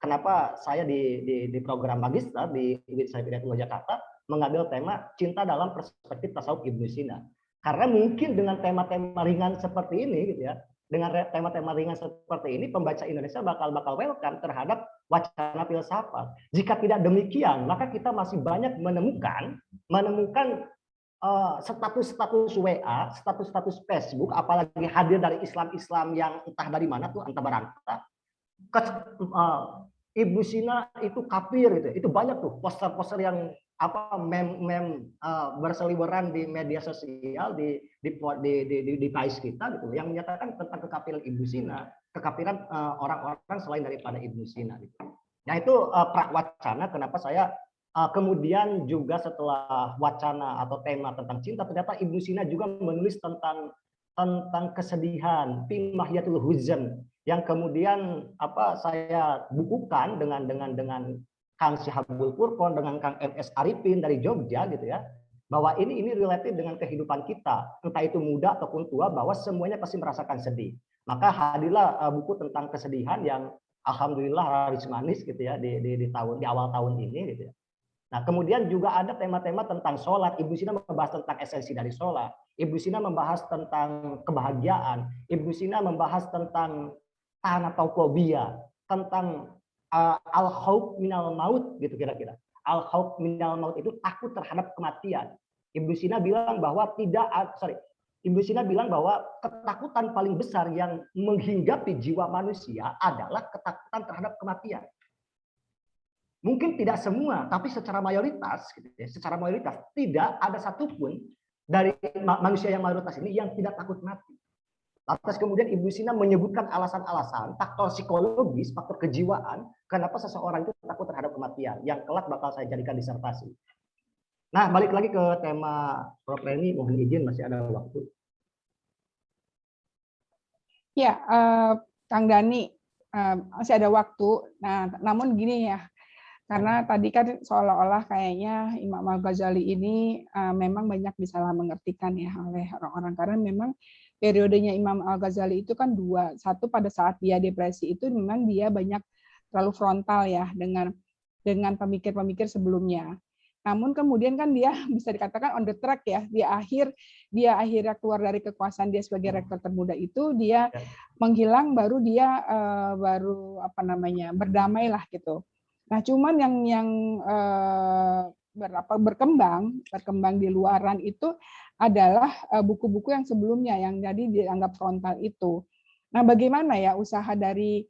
kenapa saya di program magister di Universitas Jakarta mengambil tema cinta dalam perspektif tasawuf Ibnu Sina. Karena mungkin dengan tema-tema ringan seperti ini gitu ya, dengan tema-tema ringan seperti ini pembaca Indonesia bakal welcome terhadap wacana filsafat. Jika tidak demikian, maka kita masih banyak menemukan status-status WA, status-status Facebook, apalagi hadir dari Islam yang entah dari mana tuh, entah berantah. Ibnu Sina itu kafir gitu. Itu banyak tuh poster-poster yang mem berseliweran di media sosial di page kita gitu yang menyatakan tentang kekafiran Ibnu Sina, kekafiran orang-orang selain daripada Ibnu Sina gitu. Nah, itu wacana kenapa saya kemudian juga setelah wacana atau tema tentang cinta ternyata Ibnu Sina juga menulis tentang kesedihan, fi mahyatul huzn yang kemudian saya bukukan dengan Kang Syihabul Furqon dengan Kang MS Arifin dari Jogja gitu ya, bahwa ini related dengan kehidupan kita, entah itu muda ataupun tua, bahwa semuanya pasti merasakan sedih. Maka hadirlah buku tentang kesedihan yang alhamdulillah laris manis gitu ya di awal tahun ini gitu ya. Nah, kemudian juga ada tema-tema tentang sholat. Ibnu Sina membahas tentang esensi dari sholat. Ibnu Sina membahas tentang kebahagiaan, Ibnu Sina membahas tentang thanatophobia, tentang al-khauf minal maut gitu kira-kira. Al-khauf minal maut itu takut terhadap kematian. Ibnu Sina bilang bahwa Ibnu Sina bilang bahwa ketakutan paling besar yang menghinggapi jiwa manusia adalah ketakutan terhadap kematian. Mungkin tidak semua, tapi secara mayoritas, tidak ada satupun dari manusia yang mayoritas ini yang tidak takut mati. Lantas kemudian Ibnu Sina menyebutkan alasan-alasan, faktor psikologis, faktor kejiwaan, kenapa seseorang itu takut terhadap kematian, yang kelak bakal saya jadikan disertasi. Nah, balik lagi ke tema Prof. Reni, mohon izin masih ada waktu. Ya, Kang Dani, masih ada waktu. Nah, namun gini ya, karena tadi kan seolah-olah kayaknya Imam Al-Ghazali ini memang banyak disalah mengertikan ya oleh orang-orang, karena memang periodenya Imam Al-Ghazali itu kan dua. Satu, pada saat dia depresi itu memang dia banyak terlalu frontal ya dengan pemikir-pemikir sebelumnya. Namun kemudian kan dia bisa dikatakan on the track ya. Dia akhirnya keluar dari kekuasaan dia sebagai rektor termuda itu, dia menghilang, baru dia berdamai lah gitu. Nah, cuman yang berkembang di luaran itu adalah buku-buku yang sebelumnya yang jadi dianggap frontal itu. Nah, bagaimana ya usaha dari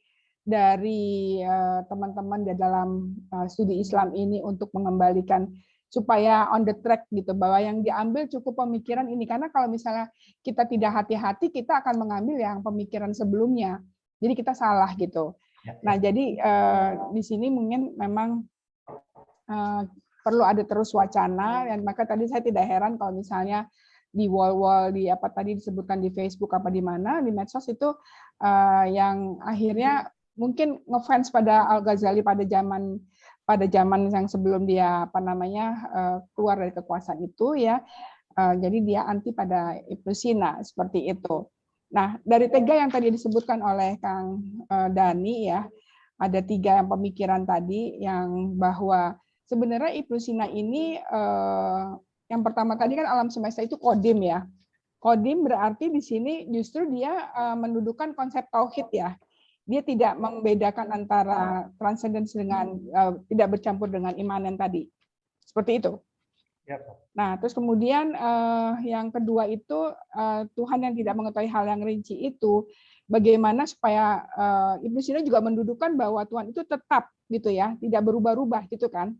teman-teman di dalam studi Islam ini untuk mengembalikan supaya on the track gitu, bahwa yang diambil cukup pemikiran ini, karena kalau misalnya kita tidak hati-hati kita akan mengambil yang pemikiran sebelumnya, jadi kita salah gitu. Nah, jadi di sini mungkin memang perlu ada terus wacana, dan maka tadi saya tidak heran kalau misalnya di wall-wall di apa tadi disebutkan di Facebook apa di mana di medsos itu yang akhirnya mungkin ngefans pada Al-Ghazali pada zaman yang sebelum dia keluar dari kekuasaan itu ya, jadi dia anti pada Ibnu Sina seperti itu. Nah, dari 3 yang tadi disebutkan oleh Kang Dani ya, ada 3 yang pemikiran tadi, yang bahwa sebenarnya Ibnu Sina ini yang pertama tadi kan alam semesta itu kodim ya. Kodim berarti di sini justru dia mendudukan konsep tauhid ya. Dia tidak membedakan antara transcendensi dengan tidak bercampur dengan imanen tadi. Seperti itu. Nah, terus kemudian yang kedua itu Tuhan yang tidak mengetahui hal yang rinci itu, bagaimana supaya Ibnu Sina juga mendudukan bahwa Tuhan itu tetap gitu ya, tidak berubah-ubah gitu kan.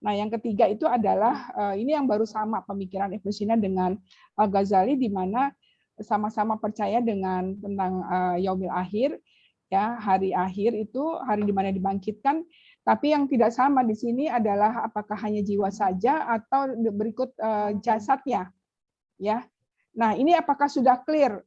Nah, yang ketiga itu adalah ini yang baru sama pemikiran Ibnu Sina dengan Al-Ghazali, di mana sama-sama percaya dengan tentang yaumil akhir ya, hari akhir itu hari di mana dibangkitkan. Tapi yang tidak sama di sini adalah apakah hanya jiwa saja atau berikut jasadnya, ya. Nah, ini apakah sudah clear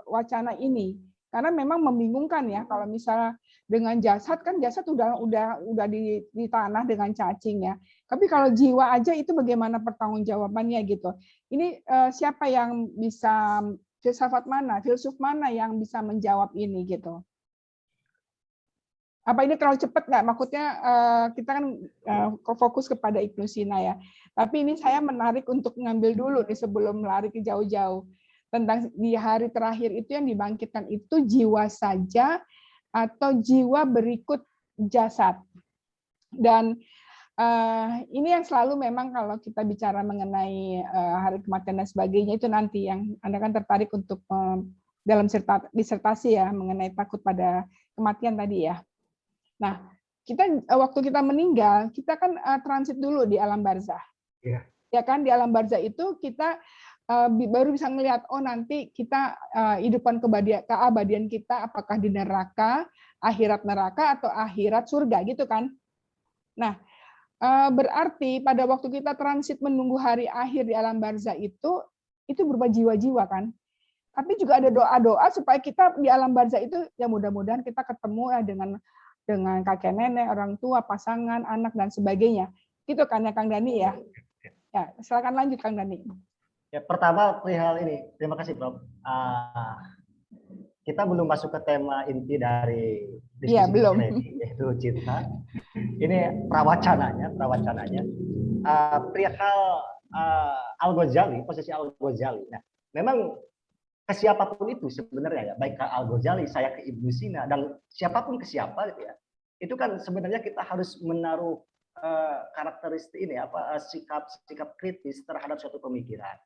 wacana ini? Karena memang membingungkan ya kalau misalnya dengan jasad kan jasad udah di tanah dengan cacing ya. Tapi kalau jiwa aja itu bagaimana pertanggungjawabannya gitu? Ini siapa yang bisa, filsuf mana yang bisa menjawab ini gitu? Apa ini terlalu cepat nggak? Maksudnya kita kan fokus kepada Ibnu Sina ya. Tapi ini saya menarik untuk ngambil dulu nih sebelum lari ke jauh-jauh. Tentang di hari terakhir itu yang dibangkitkan itu jiwa saja atau jiwa berikut jasad. Dan ini yang selalu memang kalau kita bicara mengenai hari kematian dan sebagainya, itu nanti yang Anda kan tertarik untuk dalam disertasi ya mengenai takut pada kematian tadi ya. Nah, waktu kita meninggal, kita kan transit dulu di alam barzah. Ya kan, di alam barzah itu kita baru bisa melihat, oh nanti kita hidupan keabadian kita apakah di neraka, akhirat neraka, atau akhirat surga gitu kan. Nah, berarti pada waktu kita transit menunggu hari akhir di alam barzah itu berupa jiwa-jiwa kan. Tapi juga ada doa-doa supaya kita di alam barzah itu ya mudah-mudahan kita ketemu ya dengan kakek nenek, orang tua, pasangan, anak, dan sebagainya. Gitu kan ya Kang Dani ya? Ya, silakan lanjut Kang Dani. Ya, pertama perihal ini. Terima kasih Prof. Kita belum masuk ke tema inti dari diskusi belum. ini, yaitu cinta. Ini prawacananya. Perihal Al-Ghazali, posisi Al-Ghazali. Nah, memang ke siapapun itu sebenarnya ya, baik ke Al-Ghazali, saya ke Ibnu Sina, dan siapapun ke siapa gitu ya, itu kan sebenarnya kita harus menaruh karakteristik ini sikap kritis terhadap suatu pemikiran.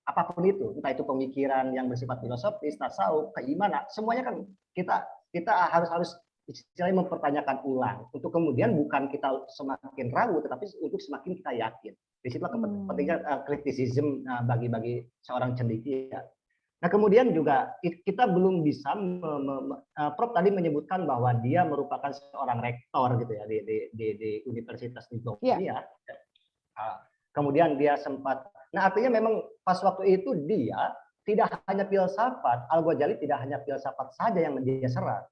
Apapun itu, entah itu pemikiran yang bersifat filosofis, tasawuf, keimanan, semuanya kan kita harus istilahnya mempertanyakan ulang untuk kemudian bukan kita semakin ragu tetapi untuk semakin kita yakin. Disitulah pentingnya kritisisme bagi seorang cendekia. Nah kemudian juga kita belum bisa, Prof tadi menyebutkan bahwa dia merupakan seorang rektor gitu ya di Universitas di Bologna. Yeah. Kemudian dia sempat, nah artinya memang pas waktu itu dia tidak hanya filsafat, Al-Ghazali tidak hanya filsafat saja yang dia serang,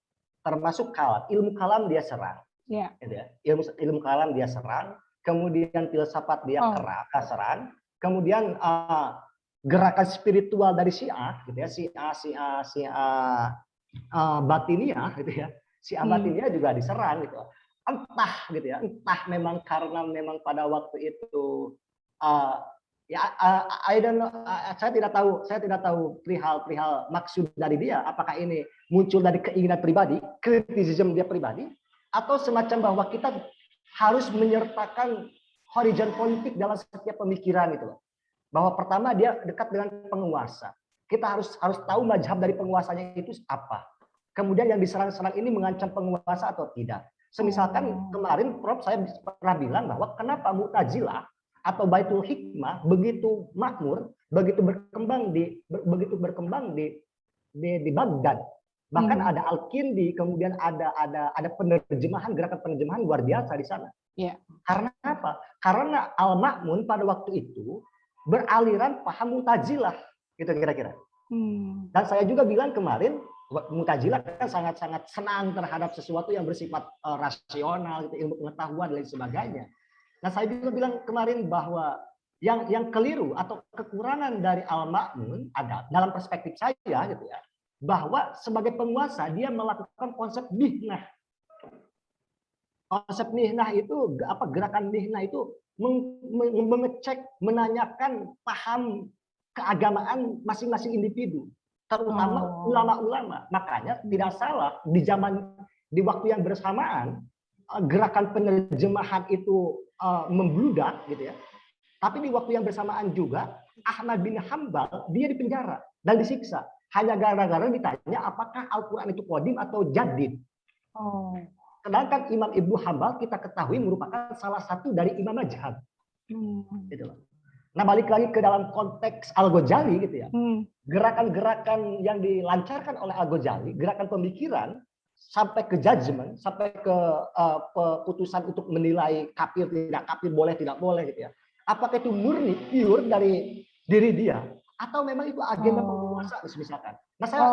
termasuk kalam, ilmu kalam dia serang. Yeah. Gitu ya. Ilmu kalam dia serang, kemudian filsafat dia serang, kemudian gerakan spiritual dari Syiah gitu ya, Syiah Batiniah gitu ya. Syiah Batiniah juga diserang gitu. Entah gitu ya, entah memang karena memang pada waktu itu I don't know, saya tidak tahu perihal maksud dari dia, apakah ini muncul dari keinginan pribadi, kritisisme dia pribadi, atau semacam bahwa kita harus menyertakan horizon politik dalam setiap pemikiran itu. Bahwa pertama dia dekat dengan penguasa. Kita harus tahu mazhab dari penguasanya itu apa. Kemudian yang diserang-serang ini mengancam penguasa atau tidak. Semisalkan kemarin Prof saya pernah bilang bahwa kenapa Mu'tazilah atau Baitul Hikmah begitu makmur, begitu berkembang di Baghdad. Bahkan ada Al-Kindi, kemudian ada gerakan penerjemahan luar biasa di sana. Yeah. Karena apa? Karena Al-Ma'mun pada waktu itu beraliran paham Mu'tazilah, gitu kira-kira. Dan saya juga bilang kemarin, Mu'tazilah kan sangat-sangat senang terhadap sesuatu yang bersifat rasional, gitu, ilmu pengetahuan dan lain sebagainya. Nah saya juga bilang kemarin bahwa yang keliru atau kekurangan dari Al-Ma'mun ada dalam perspektif saya, gitu ya, bahwa sebagai penguasa dia melakukan konsep mihnah. Konsep mihnah itu gerakan mihnah itu mengecek, menanyakan paham keagamaan masing-masing individu, terutama ulama-ulama. Makanya tidak salah di waktu yang bersamaan gerakan penerjemahan itu membludak gitu ya. Tapi di waktu yang bersamaan juga Ahmad bin Hambal dia dipenjara dan disiksa hanya gara-gara ditanya apakah Al-Qur'an itu qadim atau jadid. Sedangkan Imam Ibnu Hambal kita ketahui merupakan salah satu dari imam mazhab. Gitu loh. Nah balik lagi ke dalam konteks Al-Ghazali gitu ya. Gerakan-gerakan yang dilancarkan oleh Al-Ghazali, gerakan pemikiran sampai ke judgment, sampai ke putusan untuk menilai kafir tidak kafir, boleh tidak boleh gitu ya. Apakah itu murni pure dari diri dia atau memang itu agenda penguasa misalkan. Nah saya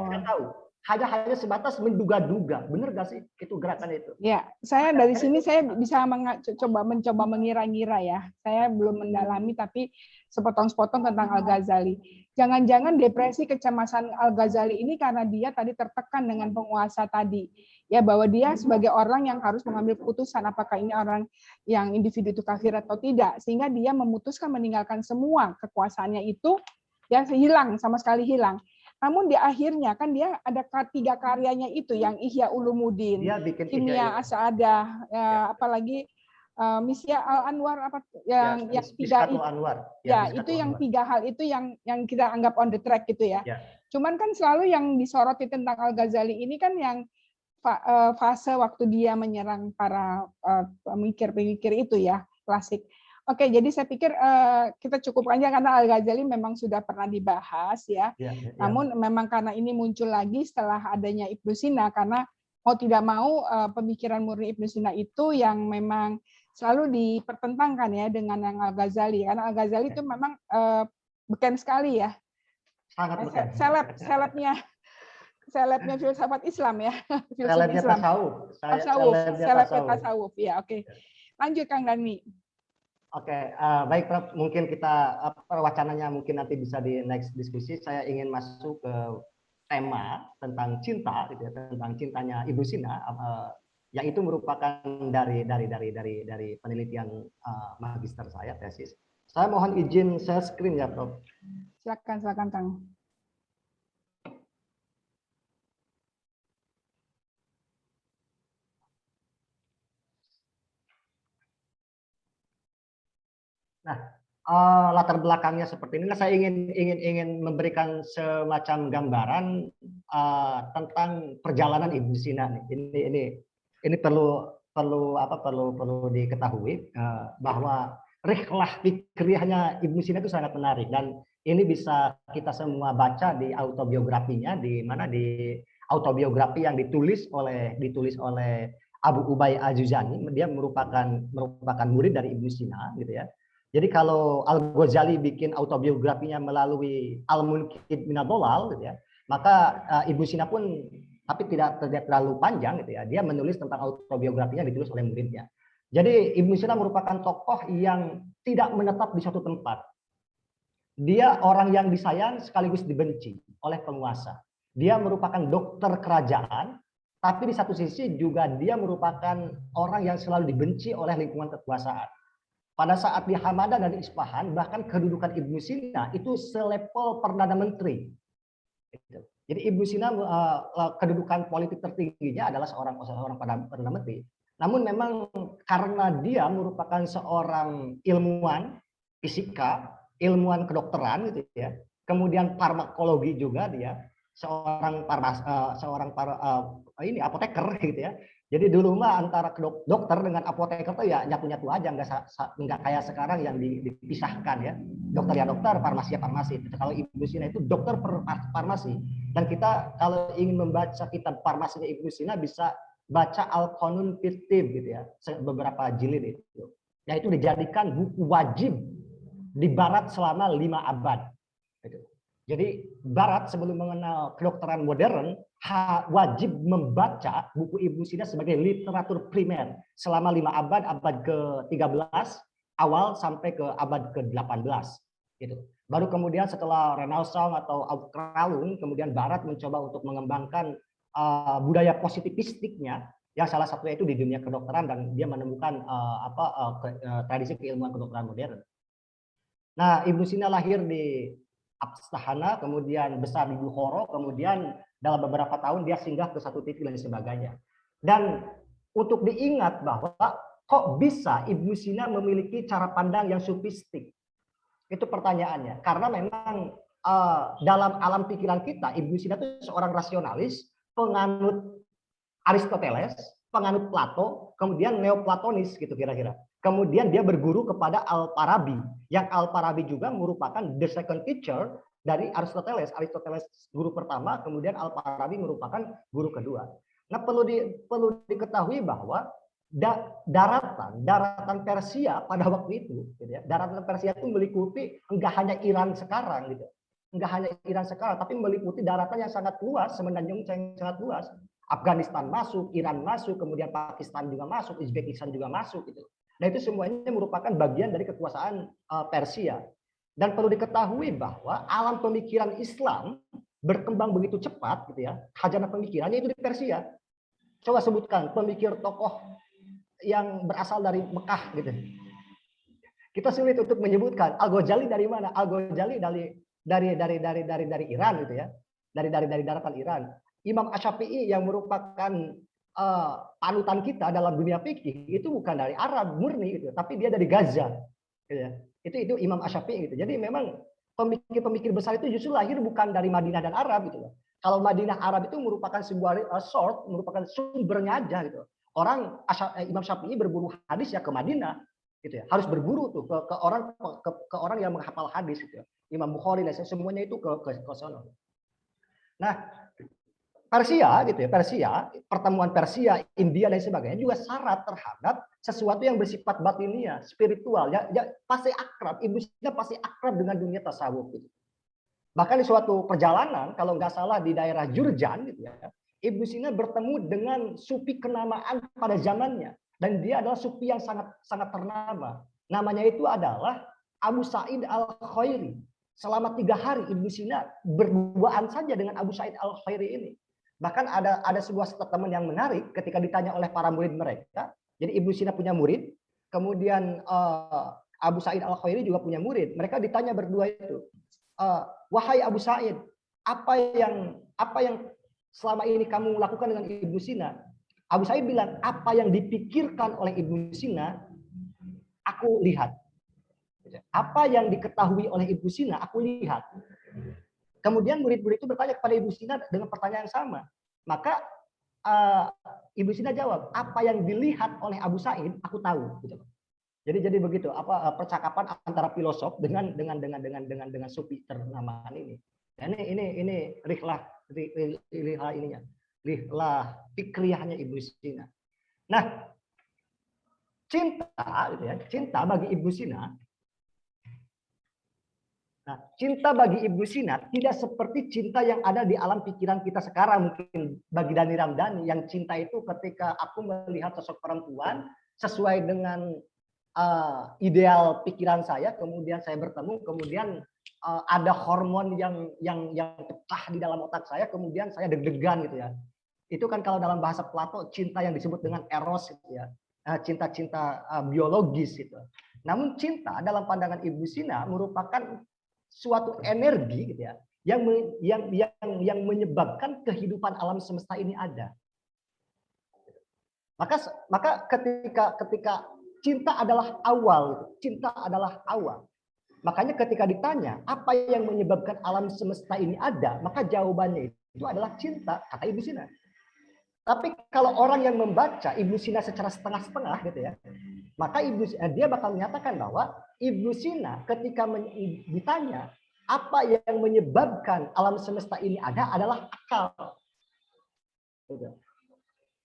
tidak tahu. Hanya sebatas menduga-duga, benar gak sih itu gerakan itu? Ya, saya dari sini saya bisa mencoba mengira-ngira ya. Saya belum mendalami tapi sepotong-sepotong tentang Al-Ghazali. Jangan-jangan depresi kecemasan Al-Ghazali ini karena dia tadi tertekan dengan penguasa tadi. Ya, bahwa dia sebagai orang yang harus mengambil keputusan apakah ini orang yang individu itu kafir atau tidak, sehingga dia memutuskan meninggalkan semua kekuasaannya itu ya hilang, sama sekali hilang. Namun di akhirnya kan dia ada 3 karyanya itu yang Ihya Ulumuddin, Kimia As-Sa'adah, apalagi Misya Al-Anwar yang 3 itu. Ya, itu yang 3 hal itu yang kita anggap on the track gitu ya. Cuman kan selalu yang disoroti tentang Al-Ghazali ini kan yang fase waktu dia menyerang para pemikir-pemikir itu ya, klasik. Oke, jadi saya pikir kita cukupkan aja karena Al-Ghazali memang sudah pernah dibahas ya. Namun memang karena ini muncul lagi setelah adanya Ibnu Sina, karena mau tidak mau pemikiran murni Ibnu Sina itu yang memang selalu dipertentangkan ya dengan yang Al-Ghazali. Karena Al-Ghazali itu memang beken sekali ya. Sangat beken. Selebnya filsafat Islam ya. Selebnya tasawuf. Ya, oke. Lanjut Kang Dani. Oke, baik Prof. Mungkin kita wacananya mungkin nanti bisa di next diskusi. Saya ingin masuk ke tema tentang cinta, gitu ya, tentang cintanya Ibnu Sina, yang itu merupakan dari penelitian magister saya, tesis. Saya mohon izin share screen ya, Prof. Silakan Kang. Nah, latar belakangnya seperti ini. Saya ingin memberikan semacam gambaran tentang perjalanan Ibnu Sina. Ini perlu diketahui bahwa rihlah fikriyahnya Ibnu Sina itu sangat menarik, dan ini bisa kita semua baca di autobiografinya, di autobiografi yang ditulis oleh Abu Ubay Al-Juzani. Dia merupakan murid dari Ibnu Sina, gitu ya. Jadi kalau Al-Ghazali bikin autobiografinya melalui Al-Munqidh Minadh Dhalal, gitu ya, maka Ibnu Sina pun, tapi tidak terlalu panjang, gitu ya, dia menulis tentang autobiografinya ditulis oleh muridnya. Jadi Ibnu Sina merupakan tokoh yang tidak menetap di suatu tempat. Dia orang yang disayang sekaligus dibenci oleh penguasa. Dia merupakan dokter kerajaan, tapi di satu sisi juga dia merupakan orang yang selalu dibenci oleh lingkungan kekuasaan. Pada saat di Hamadan dan Isfahan, bahkan kedudukan Ibnu Sina itu selevel Perdana Menteri. Jadi Ibnu Sina kedudukan politik tertingginya adalah seorang Perdana Menteri. Namun memang karena dia merupakan seorang ilmuwan fisika, ilmuwan kedokteran, gitu ya, kemudian farmakologi juga, dia seorang apoteker, gitu ya. Jadi dulu mah antara dokter dengan apoteker tuh ya nyatu-nyatu aja, nggak kayak sekarang yang dipisahkan ya. Dokter ya dokter, farmasi ya farmasi. Kalau Ibnu Sina itu dokter farmasi. Dan kita kalau ingin membaca kitab farmasinya Ibnu Sina bisa baca Al-Qanun fit Tibb, gitu ya. Beberapa jilid itu. Ya itu dijadikan buku wajib di Barat selama 5 abad. Jadi Barat sebelum mengenal kedokteran modern wajib membaca buku Ibnu Sina sebagai literatur primer selama 5 abad ke-13 awal sampai ke abad ke-18 gitu. Baru kemudian setelah Renaissance atau Aufklärung, kemudian Barat mencoba untuk mengembangkan budaya positivistiknya, yang salah satunya itu di dunia kedokteran, dan dia menemukan tradisi keilmuan kedokteran modern. Nah, Ibnu Sina lahir di Astana, kemudian besar di Bukhara, kemudian dalam beberapa tahun dia singgah ke satu titik dan sebagainya. Dan untuk diingat bahwa kok bisa Ibnu Sina memiliki cara pandang yang sufistik? Itu pertanyaannya. Karena memang dalam alam pikiran kita, Ibnu Sina itu seorang rasionalis, penganut Aristoteles, penganut Plato, kemudian neoplatonis gitu kira-kira. Kemudian dia berguru kepada Al-Farabi, yang Al-Farabi juga merupakan the second teacher dari Aristoteles. Aristoteles guru pertama, kemudian Al-Farabi merupakan guru kedua. Nah, perlu diketahui bahwa daratan Persia pada waktu itu, gitu ya, daratan Persia itu meliputi enggak hanya Iran sekarang, gitu, enggak hanya Iran sekarang, tapi meliputi daratan yang sangat luas, semenanjung yang sangat luas. Afghanistan masuk, Iran masuk, kemudian Pakistan juga masuk, Uzbekistan juga masuk, gitu. Nah, itu semuanya merupakan bagian dari kekuasaan Persia. Dan perlu diketahui bahwa alam pemikiran Islam berkembang begitu cepat, gitu ya. Khazanah pemikirannya itu di Persia. Coba sebutkan pemikir tokoh yang berasal dari Mekah, gitu. Kita sulit untuk menyebutkan. Al-Ghazali dari mana? Al-Ghazali dari Iran, gitu ya. Dari daratan Iran. Imam Asy-Syafi'i yang merupakan panutan kita dalam dunia fikih itu bukan dari Arab murni, gitu, tapi dia dari Gaza, gitu ya. Itu Imam Asy-Syafi'i, gitu. Jadi memang pemikir-pemikir besar itu justru lahir bukan dari Madinah dan Arab, gitu. Kalau Madinah Arab itu merupakan sebuah merupakan sumbernya aja, gitu. Orang Imam Syafi'i berburu hadis ya ke Madinah, gitu ya. Harus berburu tuh ke orang yang menghafal hadis, gitu ya. Imam Bukhari dan semuanya itu ke sono. Nah, Persia, gitu ya, pertemuan Persia, India dan sebagainya juga syarat terhadap sesuatu yang bersifat batiniah, spiritual, ya pasti akrab. Ibnu Sina pasti akrab dengan dunia tasawuf, gitu. Bahkan di suatu perjalanan, kalau nggak salah di daerah Jurjan, gitu ya, Ibnu Sina bertemu dengan sufi kenamaan pada zamannya, dan dia adalah sufi yang sangat ternama. Namanya itu adalah Abu Sa'id Al-Khairi. Selama 3 hari Ibnu Sina berduaan saja dengan Abu Sa'id Al-Khairi ini. Bahkan ada sebuah statement yang menarik ketika ditanya oleh para murid mereka. Jadi Ibnu Sina punya murid, kemudian Abu Sa'id Al-Khairi juga punya murid. Mereka ditanya berdua itu, wahai Abu Sa'id, apa yang selama ini kamu lakukan dengan Ibnu Sina? Abu Sa'id bilang, apa yang dipikirkan oleh Ibnu Sina, aku lihat. Apa yang diketahui oleh Ibnu Sina, aku lihat. Kemudian murid-murid itu bertanya kepada Ibnu Sina dengan pertanyaan yang sama. Maka Ibnu Sina jawab, apa yang dilihat oleh Abu Sa'id, aku tahu. Gitu. Jadi begitu, percakapan antara filosof dengan sufi ternama ini. Dan ini rihlah ininya, rihlah fikriyahnya Ibnu Sina. Nah, cinta bagi Ibnu Sina. Nah, cinta bagi Ibnu Sina tidak seperti cinta yang ada di alam pikiran kita sekarang mungkin bagi Dhani Ramdhani, yang cinta itu ketika aku melihat sosok perempuan sesuai dengan ideal pikiran saya, kemudian saya bertemu, kemudian ada hormon yang pecah di dalam otak saya, kemudian saya deg-degan gitu ya. Itu kan kalau dalam bahasa Plato cinta yang disebut dengan eros gitu ya, cinta-cinta biologis gitu. Namun cinta dalam pandangan Ibnu Sina merupakan suatu energi gitu ya, yang menyebabkan kehidupan alam semesta ini ada. Maka ketika cinta adalah awal, cinta adalah awal. Makanya ketika ditanya apa yang menyebabkan alam semesta ini ada, maka jawabannya itu adalah cinta, kata Ibnu Sina. Tapi kalau orang yang membaca Ibnu Sina secara setengah-setengah gitu ya, maka dia bakal menyatakan bahwa Ibnu Sina ketika ditanya apa yang menyebabkan alam semesta ini ada adalah akal.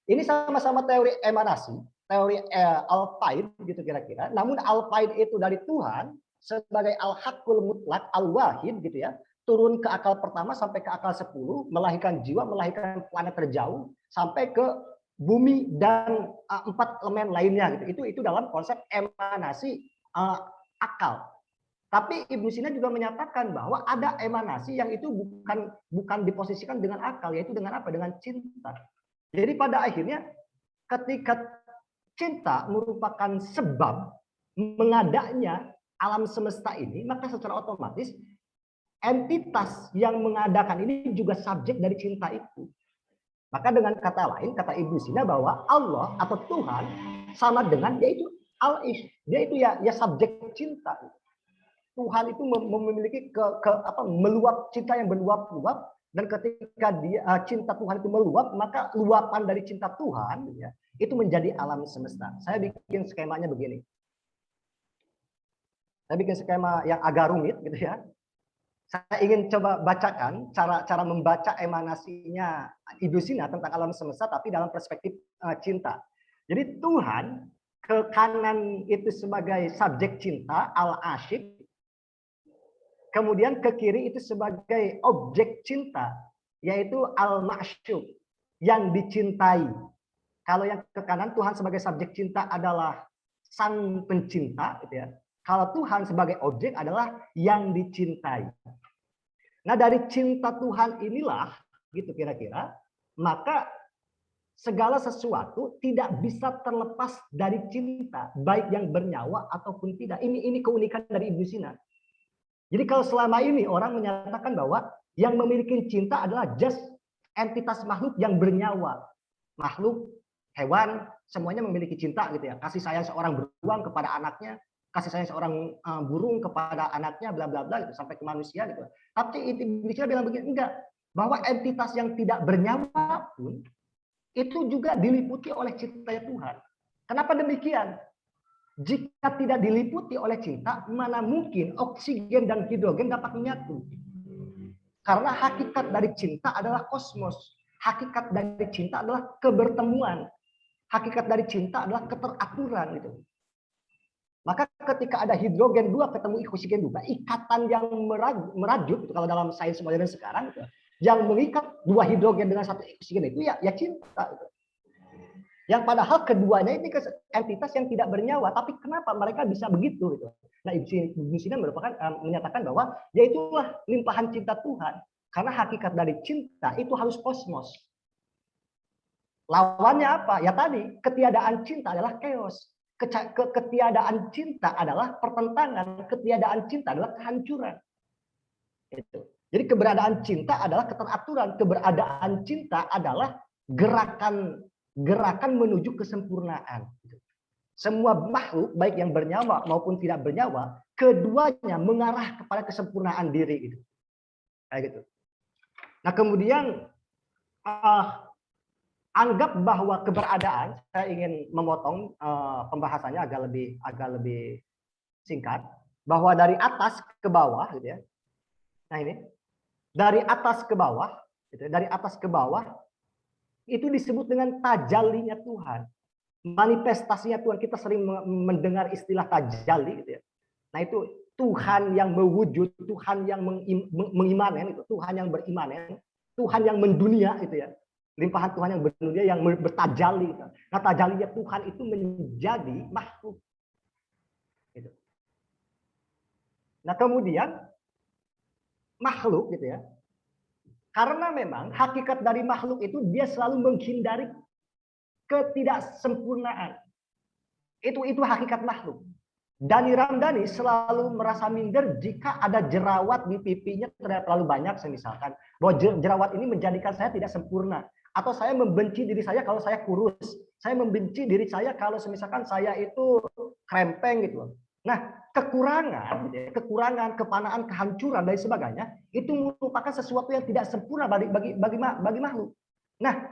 Ini sama-sama teori emanasi, teori al-faid gitu kira-kira. Namun al-faid itu dari Tuhan sebagai al-haqqul mutlak, al-wahid gitu ya. Turun ke akal pertama sampai ke akal 10, melahirkan jiwa, melahirkan planet terjauh sampai ke bumi dan 4 elemen lainnya gitu. Itu dalam konsep emanasi akal. Tapi Ibnu Sina juga menyatakan bahwa ada emanasi yang itu bukan diposisikan dengan akal, yaitu dengan apa? Dengan cinta. Jadi pada akhirnya ketika cinta merupakan sebab mengadanya alam semesta ini, maka secara otomatis entitas yang mengadakan ini juga subjek dari cinta itu. Maka dengan kata lain, kata Ibnu Sina bahwa Allah atau Tuhan sama dengan yaitu al-ish, dia itu ya subjek cinta. Tuhan itu memiliki meluap cinta yang berluap-luap, dan ketika cinta Tuhan itu meluap, maka luapan dari cinta Tuhan ya, itu menjadi alam semesta. Saya bikin skemanya begini. Saya bikin skema yang agak rumit gitu ya. Saya ingin coba bacakan cara membaca emanasinya Ibnu Sina tentang alam semesta, tapi dalam perspektif cinta. Jadi Tuhan ke kanan itu sebagai subjek cinta, al-asyik. Kemudian ke kiri itu sebagai objek cinta, yaitu al-ma'syuq, yang dicintai. Kalau yang ke kanan Tuhan sebagai subjek cinta adalah sang pencinta, gitu ya. Kalau Tuhan sebagai objek adalah yang dicintai. Nah dari cinta Tuhan inilah, gitu kira-kira, maka segala sesuatu tidak bisa terlepas dari cinta, baik yang bernyawa ataupun tidak. Ini keunikan dari Ibnu Sina. Jadi kalau selama ini orang menyatakan bahwa yang memiliki cinta adalah just entitas makhluk yang bernyawa. Makhluk, hewan, semuanya memiliki cinta gitu ya. Kasih sayang seorang beruang kepada anaknya, kasih sayang seorang burung kepada anaknya, bla bla bla gitu, sampai ke manusia gitu. Tapi Ibnu Sina bilang begini, enggak, bahwa entitas yang tidak bernyawa pun itu juga diliputi oleh cintanya Tuhan. Kenapa demikian? Jika tidak diliputi oleh cinta, mana mungkin oksigen dan hidrogen dapat menyatu? Karena hakikat dari cinta adalah kosmos. Hakikat dari cinta adalah kebertemuan. Hakikat dari cinta adalah keteraturan gitu. Maka ketika ada hidrogen 2 ketemu oksigen 2, ikatan yang merajut, kalau dalam sains modern sekarang, yang mengikat 2 hidrogen dengan 1 oksigen itu ya cinta. Yang padahal keduanya ini entitas yang tidak bernyawa, tapi kenapa mereka bisa begitu? Gitu. Nah, Ibnu Sina menyatakan bahwa ya itulah limpahan cinta Tuhan. Karena hakikat dari cinta itu harus kosmos. Lawannya apa? Ya tadi, ketiadaan cinta adalah chaos. Ketiadaan cinta adalah pertentangan, ketiadaan cinta adalah kehancuran. Itu. Jadi keberadaan cinta adalah keteraturan, keberadaan cinta adalah gerakan menuju kesempurnaan. Semua makhluk baik yang bernyawa maupun tidak bernyawa, keduanya mengarah kepada kesempurnaan diri gitu. Kayak gitu. Nah, kemudian anggap bahwa keberadaan, saya ingin memotong pembahasannya agak lebih singkat, bahwa dari atas ke bawah gitu ya. Nah, ini dari atas ke bawah, gitu, dari atas ke bawah itu disebut dengan tajallinya Tuhan, manifestasinya Tuhan. Kita sering mendengar istilah tajalli, gitu ya. Nah, itu Tuhan yang mewujud, Tuhan yang mengimanen, itu Tuhan yang berimanen, Tuhan yang mendunia, gitu ya. Limpahan Tuhan yang berdunia yang bertajalli. Gitu. Nah, tajallinya Tuhan itu menjadi makhluk. Gitu. Nah, kemudian makhluk gitu ya. Karena memang hakikat dari makhluk itu dia selalu menghindari ketidaksempurnaan. Itu hakikat makhluk. Dhani Ramdhani selalu merasa minder jika ada jerawat di pipinya terlalu banyak, misalkan bahwa jerawat ini menjadikan saya tidak sempurna, atau saya membenci diri saya kalau saya kurus, saya membenci diri saya kalau misalkan saya itu krempeng gitu. Nah, kekurangan, kepanaan, kehancuran dan sebagainya itu merupakan sesuatu yang tidak sempurna bagi makhluk. Nah,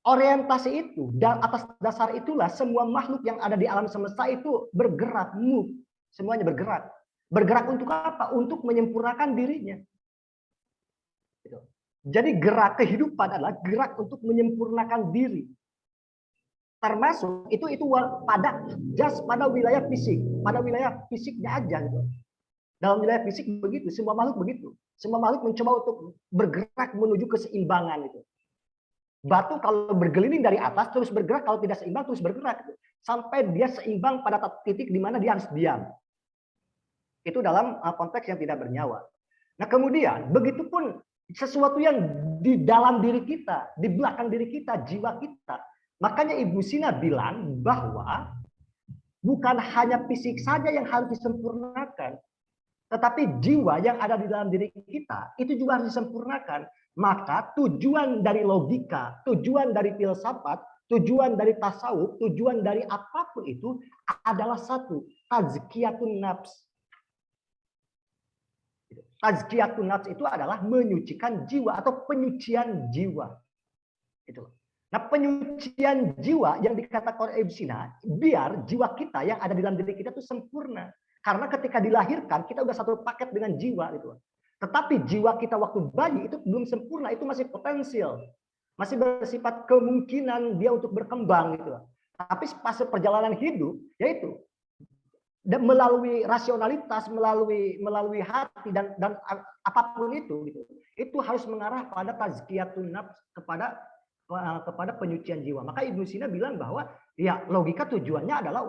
orientasi itu dan atas dasar itulah semua makhluk yang ada di alam semesta itu bergerak, move, semuanya bergerak. Bergerak untuk apa? Untuk menyempurnakan dirinya. Jadi gerak kehidupan adalah gerak untuk menyempurnakan diri. Termasuk itu pada wilayah fisik, pada wilayah fisiknya aja gitu. Dalam wilayah fisik begitu, semua makhluk begitu. Semua makhluk mencoba untuk bergerak menuju keseimbangan itu. Batu kalau bergelinding dari atas terus bergerak, kalau tidak seimbang terus bergerak gitu. Sampai dia seimbang pada titik di mana dia harus diam. Itu dalam konteks yang tidak bernyawa. Nah, kemudian begitupun sesuatu yang di dalam diri kita, di belakang diri kita, jiwa kita. Makanya Ibnu Sina bilang bahwa bukan hanya fisik saja yang harus disempurnakan, tetapi jiwa yang ada di dalam diri kita itu juga harus disempurnakan. Maka tujuan dari logika, tujuan dari filsafat, tujuan dari tasawuf, tujuan dari apapun itu adalah satu, tazkiyatun nafs. Tazkiyatun nafs itu adalah menyucikan jiwa atau penyucian jiwa. Itu. Nah, penyucian jiwa yang dikatakan oleh Ibnu Sina, biar jiwa kita yang ada di dalam diri kita itu sempurna. Karena ketika dilahirkan kita udah satu paket dengan jiwa gitu. Tetapi jiwa kita waktu bayi itu belum sempurna, itu masih potensial. Masih bersifat kemungkinan dia untuk berkembang gitu. Tapi pas perjalanan hidup yaitu melalui rasionalitas, melalui hati dan apapun itu gitu. Itu harus mengarah pada tazkiyatun nafs, kepada penyucian jiwa. Maka Ibnu Sina bilang bahwa ya logika tujuannya adalah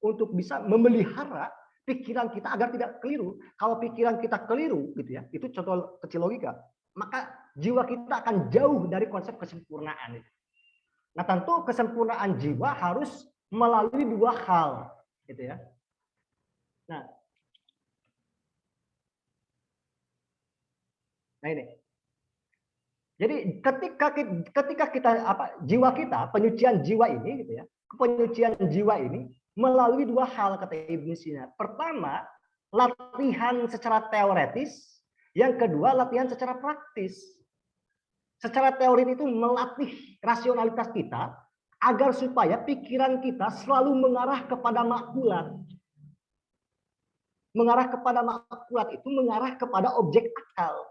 untuk bisa memelihara pikiran kita agar tidak keliru. Kalau pikiran kita keliru gitu ya, itu contoh kecil logika, maka jiwa kita akan jauh dari konsep kesempurnaan itu. Nah, tentu kesempurnaan jiwa harus melalui dua hal gitu ya. Nah ini. Jadi ketika kita jiwa kita, penyucian jiwa ini gitu ya. Penyucian jiwa ini melalui dua hal kata Ibnu Sina. Pertama, latihan secara teoretis, yang kedua latihan secara praktis. Secara teori itu melatih rasionalitas kita agar supaya pikiran kita selalu mengarah kepada makulat. Mengarah kepada makulat itu mengarah kepada objek akal.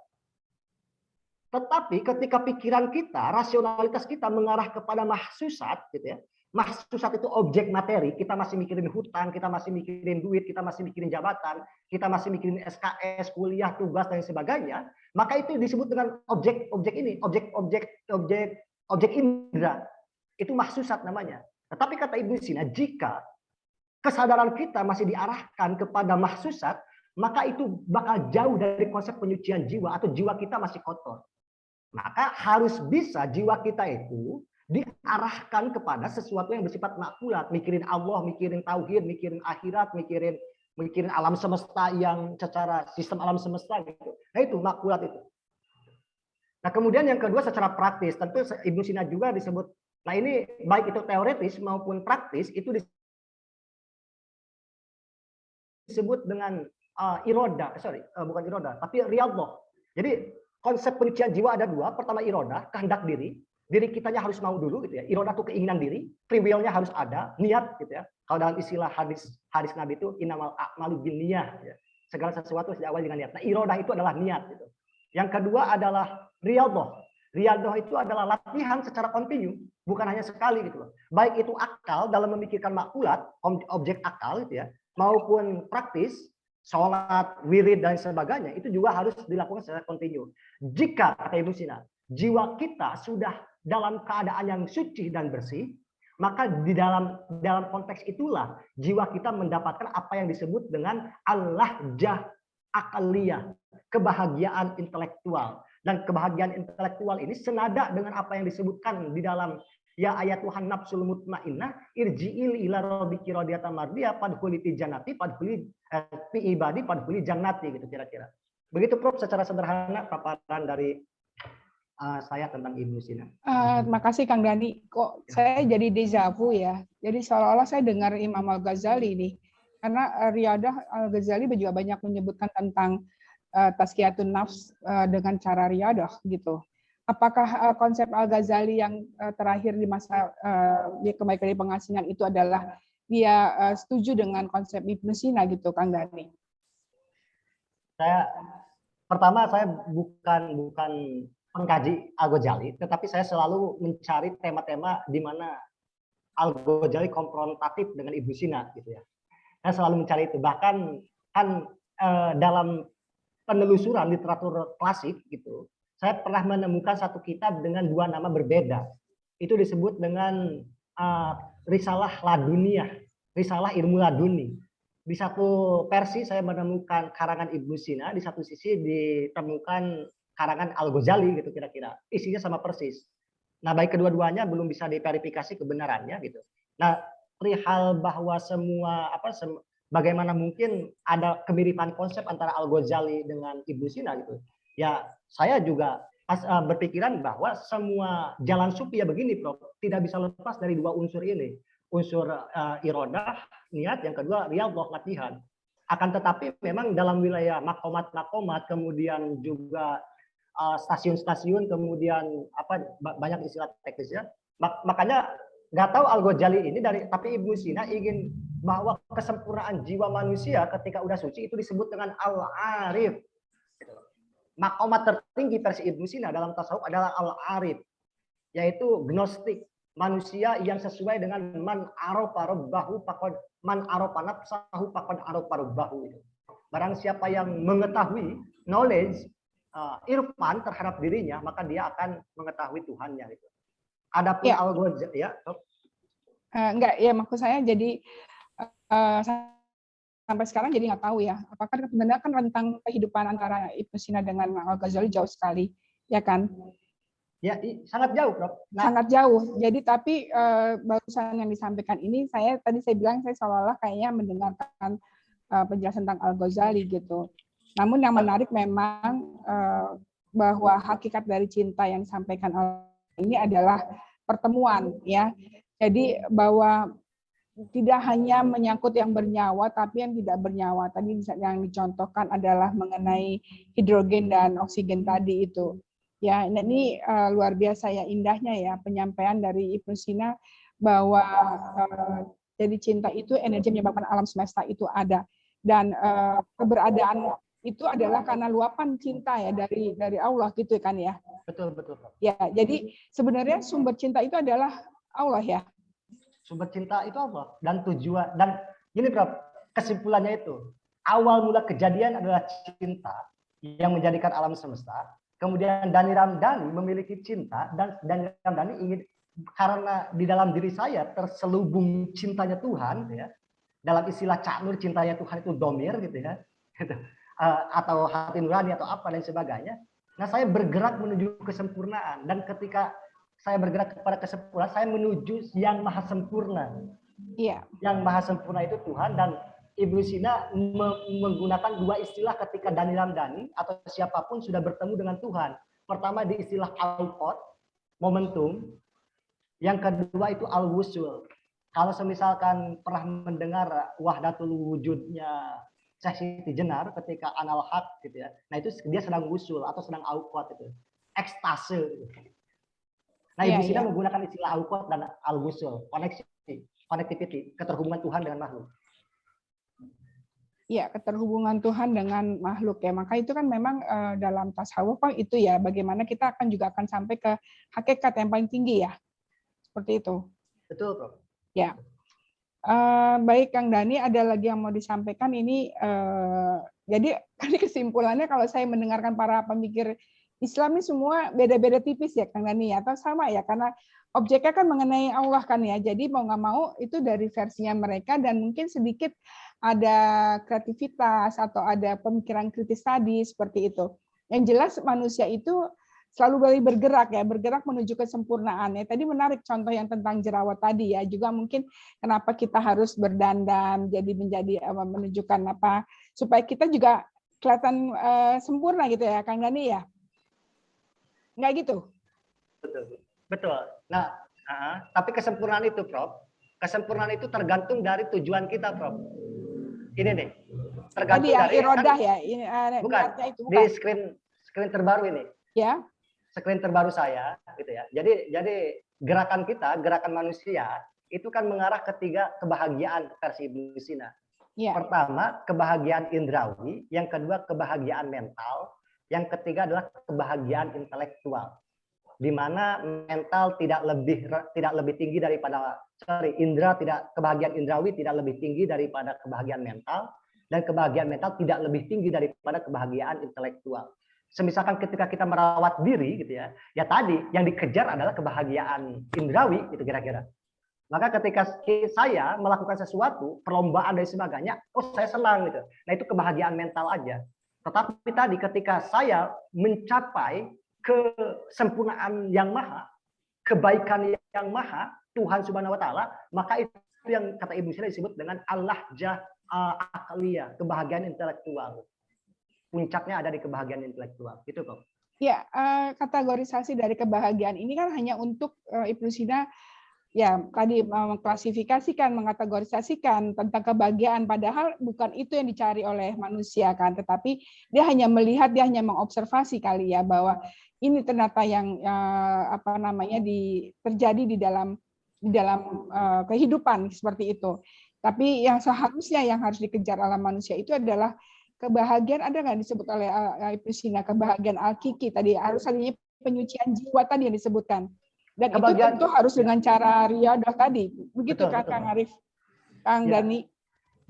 Tetapi ketika pikiran kita, rasionalitas kita mengarah kepada mahsusat, gitu ya. Mahsusat itu objek materi, kita masih mikirin hutang, kita masih mikirin duit, kita masih mikirin jabatan, kita masih mikirin SKS, kuliah, tugas dan sebagainya. Maka itu disebut dengan objek ini, objek indera. Itu mahsusat namanya. Tetapi kata Ibnu Sina, jika kesadaran kita masih diarahkan kepada mahsusat, maka itu bakal jauh dari konsep penyucian jiwa atau jiwa kita masih kotor. Maka harus bisa jiwa kita itu diarahkan kepada sesuatu yang bersifat makulat, mikirin Allah, mikirin tauhid, mikirin akhirat, mikirin alam semesta yang secara sistem alam semesta gitu. Nah itu makulat itu. Nah kemudian yang kedua secara praktis, tentu Ibnu Sina juga disebut. Nah ini baik itu teoretis maupun praktis itu disebut dengan iroda, bukan iroda, tapi riyadhah. Jadi konsep penyucian jiwa ada dua. Pertama iroda, kehendak diri kitanya harus mau dulu gitu ya. Iroda itu keinginan diri, free will-nya harus ada, niat gitu ya. Kalau dalam istilah hadis Nabi itu innamal a'malu binniyah ya. Segala sesuatu diawali dengan niat. Nah, iroda itu adalah niat gitu. Yang kedua adalah riyadhah. Riyadhah itu adalah latihan secara kontinu, bukan hanya sekali gitu loh. Baik itu akal dalam memikirkan makulat, objek akal gitu ya, maupun praktis, sholat, wirid dan sebagainya, itu juga harus dilakukan secara kontinu. Jika kata Ibnu Sina, jiwa kita sudah dalam keadaan yang suci dan bersih, maka di dalam konteks itulah jiwa kita mendapatkan apa yang disebut dengan al-lahjah akaliyah, kebahagiaan intelektual. Dan kebahagiaan intelektual ini senada dengan apa yang disebutkan di dalam ya ayat Tuhan nafsul mutmainnah irji'il ila rabbiki radiyatan mardiyah fadkhuli fi jannati fadkhuli fi ibadi fadkhuli jannati gitu kira-kira. Begitu Prof secara sederhana paparan dari saya tentang Ibnu Sina. Terima kasih Kang Dani. Kok saya jadi deja vu ya. Jadi seolah-olah saya dengar Imam Al-Ghazali nih. Karena Riyadah Al-Ghazali juga banyak menyebutkan tentang tazkiyatun nafs dengan cara riyadah gitu. Apakah konsep Al-Ghazali yang terakhir di masa dia kembali ke pengasingan itu adalah dia setuju dengan konsep Ibnu Sina gitu, Kang Dani? Pertama saya bukan pengkaji Al-Ghazali, tetapi saya selalu mencari tema-tema di mana Al-Ghazali konfrontatif dengan Ibnu Sina gitu ya. Saya selalu mencari itu. Bahkan kan dalam penelusuran literatur klasik gitu, saya pernah menemukan satu kitab dengan dua nama berbeda. Itu disebut dengan Risalah Laduniyah, Risalah Ilmu Laduni. Di satu versi saya menemukan karangan Ibnu Sina, di satu sisi ditemukan karangan Al-Ghazali gitu kira-kira. Isinya sama persis. Nah, baik kedua-duanya belum bisa diverifikasi kebenarannya gitu. Nah, perihal bahwa bagaimana mungkin ada kemiripan konsep antara Al-Ghazali dengan Ibnu Sina gitu. Ya, saya juga berpikiran bahwa semua jalan sufi ya begini, Prof. Tidak bisa lepas dari dua unsur ini. Unsur irodah, niat, yang kedua riyadhah, latihan. Akan tetapi memang dalam wilayah makomat, kemudian juga stasiun-stasiun, kemudian banyak istilah teknisnya. Makanya nggak tahu Al-Ghazali ini tapi Ibnu Sina ingin bahwa kesempurnaan jiwa manusia ketika udah suci itu disebut dengan al-arif. Makomat tertinggi versi Ibnu Sina dalam tasawuf adalah al-arif, yaitu gnostik, manusia yang sesuai dengan man arafa rabbahu faqad man arafa nafsahu faqad arafa rabbahu. Barang siapa yang mengetahui knowledge, irfan terhadap dirinya, maka dia akan mengetahui Tuhannya gitu. Adapun ya. Al-Ghazali ya. Enggak, ya maksud saya jadi sampai sekarang jadi nggak tahu ya. Apakah sebenarnya kan rentang kehidupan antara Ibnu Sina dengan Al-Ghazali jauh sekali, ya kan? Ya, sangat jauh, Prof. Sangat jauh. Jadi tapi barusan yang disampaikan ini saya bilang saya seolah-olah kayaknya mendengarkan penjelasan tentang Al-Ghazali gitu. Namun yang menarik memang bahwa hakikat dari cinta yang disampaikan ini adalah pertemuan ya. Jadi bahwa tidak hanya menyangkut yang bernyawa tapi yang tidak bernyawa. Tadi yang dicontohkan adalah mengenai hidrogen dan oksigen tadi itu. Ya, ini luar biasa ya indahnya ya penyampaian dari Ibnu Sina bahwa jadi cinta itu energi menyebabkan alam semesta itu ada dan keberadaan itu adalah karena luapan cinta ya dari Allah gitu kan ya. Betul. Ya, jadi sebenarnya sumber cinta itu adalah Allah ya. Sumber cinta itu Allah dan tujuan dan gini Prof, kesimpulannya itu awal mula kejadian adalah cinta yang menjadikan alam semesta. Kemudian Dhani Ramdhani memiliki cinta dan Dhani Ramdhani ingin karena di dalam diri saya terselubung cintanya Tuhan ya. Dalam istilah Cak Nur cintanya Tuhan itu domir gitu ya. Gitu. Atau hati nurani atau apa dan sebagainya. Nah, saya bergerak menuju kesempurnaan dan ketika saya bergerak kepada kesempurnaan, saya menuju yang maha sempurna. Iya. Yang maha sempurna itu Tuhan, dan Ibnu Sina menggunakan dua istilah ketika Dani Ramdhani atau siapapun sudah bertemu dengan Tuhan. Pertama di istilah al-qad, momentum. Yang kedua itu al-wusul. Kalau semisalkan pernah mendengar wahdatul wujudnya Syekh Siti Jenar ketika Anal Haq gitu ya. Nah itu dia sedang wusul atau sedang al-qad itu. Ekstase gitu. Nah Ibnu Sina menggunakan istilah al-qad dan al-wusul, connectivity, keterhubungan Tuhan dengan makhluk. Ya, keterhubungan Tuhan dengan makhluk ya. Maka itu kan memang dalam tasawuf itu ya, bagaimana kita juga akan sampai ke hakikat yang paling tinggi ya. Seperti itu. Betul, Prof. Ya. Baik Kang Dhani, ada lagi yang mau disampaikan ini. Jadi kesimpulannya kalau saya mendengarkan para pemikir Islam ini semua beda-beda tipis ya Kang Dhani, atau sama ya, karena objeknya kan mengenai Allah kan ya. Jadi mau nggak mau itu dari versinya mereka, dan mungkin sedikit ada kreativitas atau ada pemikiran kritis tadi seperti itu. Yang jelas manusia itu selalu bergerak ya, bergerak menuju kesempurnaan. Ya, tadi menarik contoh yang tentang jerawat tadi ya, juga mungkin kenapa kita harus berdandan, jadi menunjukkan apa supaya kita juga kelihatan sempurna gitu ya, Kang Dhani ya. Nggak gitu? Betul. Nah, tapi kesempurnaan itu, Prof, kesempurnaan itu tergantung dari tujuan kita, Prof. Ini nih, tergantung tadi dari irodah ya. Ini, bukan, itu, bukan. Di screen terbaru ini. Ya. Screen terbaru saya, gitu ya. Jadi gerakan kita, gerakan manusia itu kan mengarah ke 3 kebahagiaan versi Ibnu Sina. Ya. Pertama, kebahagiaan indrawi, yang kedua kebahagiaan mental, yang ketiga adalah kebahagiaan intelektual. Di mana mental tidak lebih tinggi daripada kebahagiaan indrawi tidak lebih tinggi daripada kebahagiaan mental, dan kebahagiaan mental tidak lebih tinggi daripada kebahagiaan intelektual. Semisalkan ketika kita merawat diri gitu ya, ya tadi yang dikejar adalah kebahagiaan indrawi gitu kira-kira. Maka ketika saya melakukan sesuatu, perlombaan dan sebagainya, oh saya senang gitu. Nah itu kebahagiaan mental aja. Tetapi tadi ketika saya mencapai kesempurnaan yang maha, kebaikan yang maha, Tuhan Subhanahu wa taala, maka itu yang kata Ibnu Sina disebut dengan al-lahjah aqliyah, kebahagiaan intelektual. Puncaknya ada di kebahagiaan intelektual. Gitu kok. Ya, kategorisasi dari kebahagiaan ini kan hanya untuk Ibnu Sina ya tadi mengklasifikasikan, mengkategorisasikan tentang kebahagiaan, padahal bukan itu yang dicari oleh manusia kan, tetapi dia hanya melihat, dia hanya mengobservasi kali ya bahwa ini ternyata yang terjadi di dalam kehidupan seperti itu. Tapi yang seharusnya yang harus dikejar oleh manusia itu adalah kebahagiaan, ada nggak disebut oleh Ibnu Sina, kebahagiaan al-kiki tadi, harus adanya penyucian jiwa tadi yang disebutkan. Dan kebahagiaan itu tentu harus dengan cara riyadah tadi. Begitu kan Kang Arif, Kang Dhani?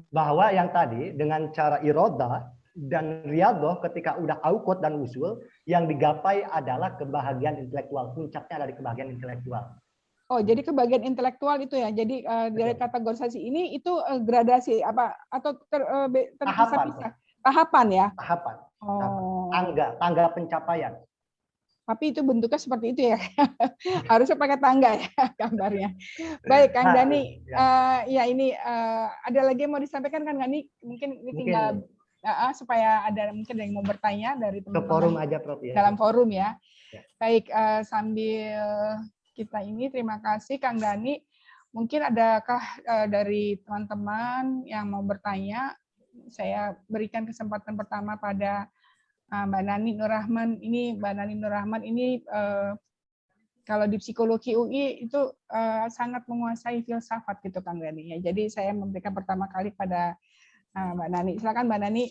Bahwa yang tadi dengan cara irodah dan riyadah ketika udah al-qad dan usul, yang digapai adalah kebahagiaan intelektual. Puncaknya dari kebahagiaan intelektual. Oh, jadi kebahagiaan intelektual itu ya. Jadi dari kategorisasi ini itu gradasi apa atau terpisah-pisah? Tahapan ya? Tahapan. Oh. Tangga pencapaian. Tapi itu bentuknya seperti itu ya. Harusnya pakai tangga ya gambarnya. Baik, Kang Dhani. Ya ini ada lagi yang mau disampaikan kan Dhani? Mungkin tinggal supaya ada mungkin yang mau bertanya dari teman-teman. Ke forum aja, Prof. Ya. Dalam forum ya. Baik, sambil kita ini terima kasih Kang Dhani. Mungkin adakah dari teman-teman yang mau bertanya? Saya berikan kesempatan pertama pada Mbak Nani Nur Rahman. Ini Mbak Nani Nur Rahman ini kalau di psikologi UI itu sangat menguasai filsafat gitu Kang Dhani ya. Jadi saya memberikan pertama kali pada Mbak Nani. Silakan Mbak Nani.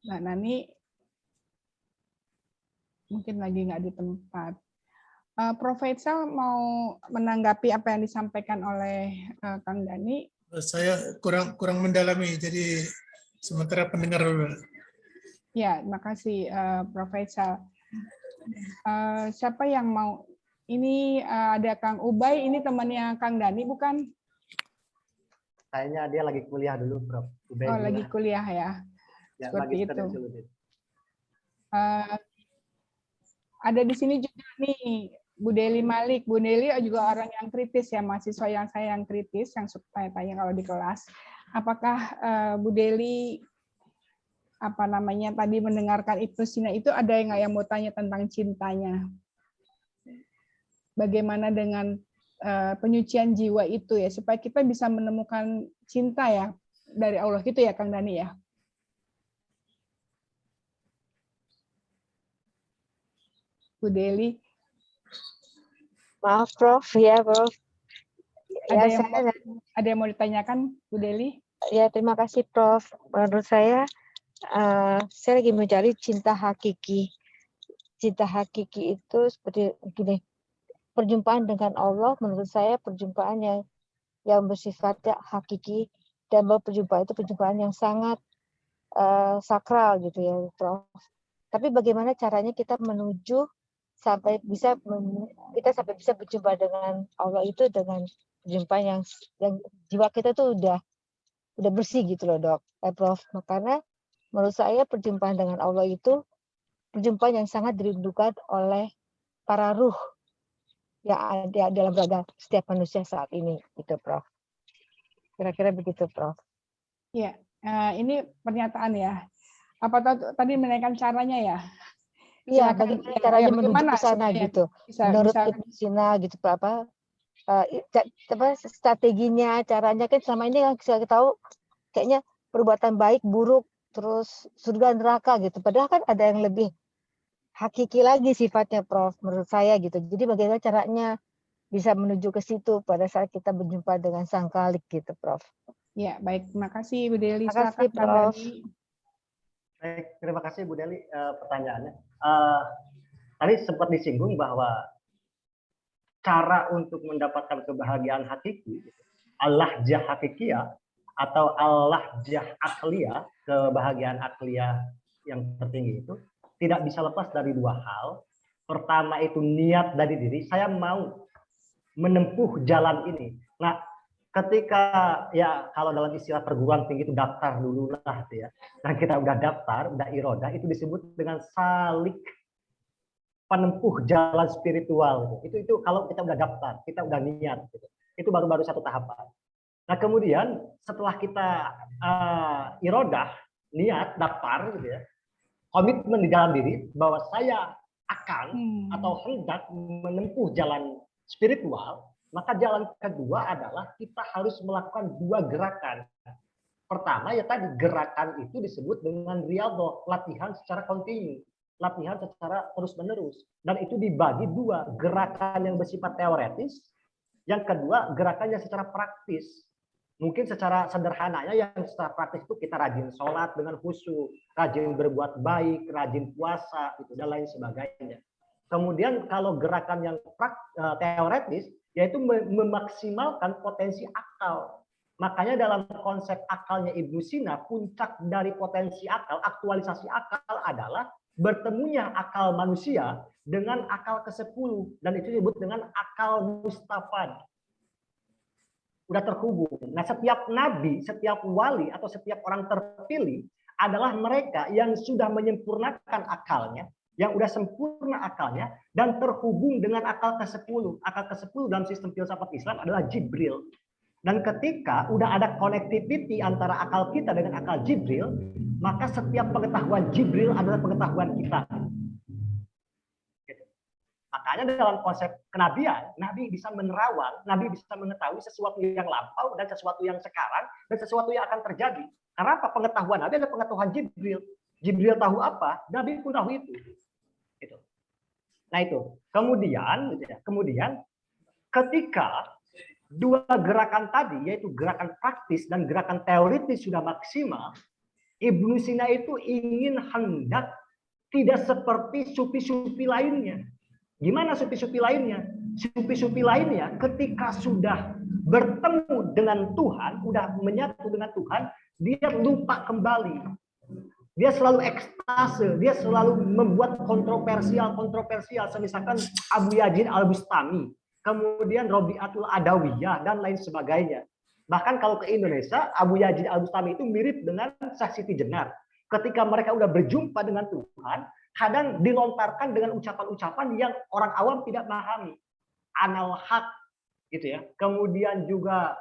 Mbak Nani mungkin lagi nggak di tempat. Prof. Faisal mau menanggapi apa yang disampaikan oleh Kang Dhani? Saya kurang mendalami, jadi sementara pendengar dulu. Ya, terima kasih Prof. Faisal. Siapa yang mau Ini ada Kang Ubay, ini temannya Kang Dani bukan? Kayaknya dia lagi kuliah dulu, Prof. Oh, lagi kuliah ya. Ya, Seperti Magister itu. Juluddin. Ada di sini juga nih Bu Deli Malik. Bu Deli juga orang yang kritis ya, mahasiswa yang saya yang kritis, yang suka tanya-tanya kalau di kelas. Apakah Bu Deli tadi mendengarkan Ibnu Sina itu ada yang mau tanya tentang cintanya? Bagaimana dengan penyucian jiwa itu ya, supaya kita bisa menemukan cinta ya dari Allah gitu ya, Kang Dani ya? Bu Deli. Maaf, Prof. Ya, Prof. Ya, Ada yang mau ditanyakan, Bu Deli? Ya, terima kasih, Prof. Menurut saya lagi mencari cinta hakiki. Cinta hakiki itu seperti gini, perjumpaan dengan Allah menurut saya perjumpaan yang bersifatnya hakiki, dan perjumpaan itu perjumpaan yang sangat sakral gitu ya, Prof. Tapi bagaimana caranya kita menuju sampai bisa berjumpa dengan Allah itu dengan perjumpaan yang jiwa kita tuh udah bersih gitu loh, Dok, Prof. Makanya menurut saya perjumpaan dengan Allah itu perjumpaan yang sangat dirindukan oleh para ruh yang ada dalam raga setiap manusia saat ini, gitu, Prof. Kira-kira begitu, Prof. Ya, ini pernyataan ya. Apa tadi menaikkan caranya ya? Iya, bagaimana caranya menuju ke sana gitu. Menurut Ibnu Sina gitu, apa strateginya, caranya kan selama ini yang kita tahu kayaknya perbuatan baik, buruk, terus surga neraka gitu. Padahal kan ada yang lebih hakiki lagi sifatnya, Prof, menurut saya gitu. Jadi bagaimana caranya bisa menuju ke situ pada saat kita berjumpa dengan Sang Khalik gitu, Prof. Ya, baik. Terima kasih, Bu Deli. Terima kasih, Prof. Baik, terima kasih Bu Deli pertanyaannya. Tadi sempat disinggung bahwa cara untuk mendapatkan kebahagiaan hakiki, Allah jah hakikiyah atau Allah jah akliyah, kebahagiaan akliyah yang tertinggi itu tidak bisa lepas dari dua hal. Pertama itu niat dari diri, saya mau menempuh jalan ini. Nah, ketika ya kalau dalam istilah perguruan tinggi itu daftar dulu lah ya. Dan kita udah daftar, udah irodah, itu disebut dengan salik penempuh jalan spiritual. Itu kalau kita udah daftar, kita udah niat gitu. Itu baru satu tahapan. Nah, kemudian setelah kita irodah, niat, daftar gitu ya. Komitmen di dalam diri bahwa saya akan atau hendak menempuh jalan spiritual, maka jalan kedua adalah kita harus melakukan dua gerakan. Pertama ya tadi gerakan itu disebut dengan riyadhah, latihan secara kontinu, latihan secara terus-menerus. Dan itu dibagi dua, gerakan yang bersifat teoretis, yang kedua gerakan yang secara praktis. Mungkin secara sederhananya yang secara praktis itu kita rajin sholat dengan khusyuk, rajin berbuat baik, rajin puasa, itu dan lain sebagainya. Kemudian kalau gerakan yang teoretis, yaitu memaksimalkan potensi akal. Makanya dalam konsep akalnya Ibnu Sina, puncak dari potensi akal, aktualisasi akal adalah bertemunya akal manusia dengan akal ke-10. Dan itu disebut dengan akal mustafad. Udah terhubung. Nah, setiap nabi, setiap wali, atau setiap orang terpilih adalah mereka yang sudah menyempurnakan akalnya, yang udah sempurna akalnya, dan terhubung dengan akal ke-10. Akal ke-10 dalam sistem filsafat Islam adalah Jibril. Dan ketika udah ada connectivity antara akal kita dengan akal Jibril, maka setiap pengetahuan Jibril adalah pengetahuan kita. Makanya dalam konsep kenabian, Nabi bisa menerawang, Nabi bisa mengetahui sesuatu yang lampau dan sesuatu yang sekarang dan sesuatu yang akan terjadi. Karena apa? Pengetahuan Nabi adalah pengetahuan Jibril. Jibril tahu apa, Nabi pun tahu itu. Gitu. Nah itu. Kemudian ketika dua gerakan tadi, yaitu gerakan praktis dan gerakan teoritis sudah maksimal, Ibnu Sina itu ingin hendak tidak seperti sufi-sufi lainnya. Gimana sufi-sufi lainnya? Sufi-sufi lainnya ketika sudah bertemu dengan Tuhan, sudah menyatu dengan Tuhan, dia lupa kembali. Dia selalu ekstase, dia selalu membuat kontroversial. Misalkan Abu Yazid Al-Bustami, kemudian Robi'atul Adawiyah, dan lain sebagainya. Bahkan kalau ke Indonesia, Abu Yazid Al-Bustami itu mirip dengan Syekh Siti Jenar. Ketika mereka udah berjumpa dengan Tuhan, kadang dilontarkan dengan ucapan-ucapan yang orang awam tidak pahami. Anal haq, gitu ya. Kemudian juga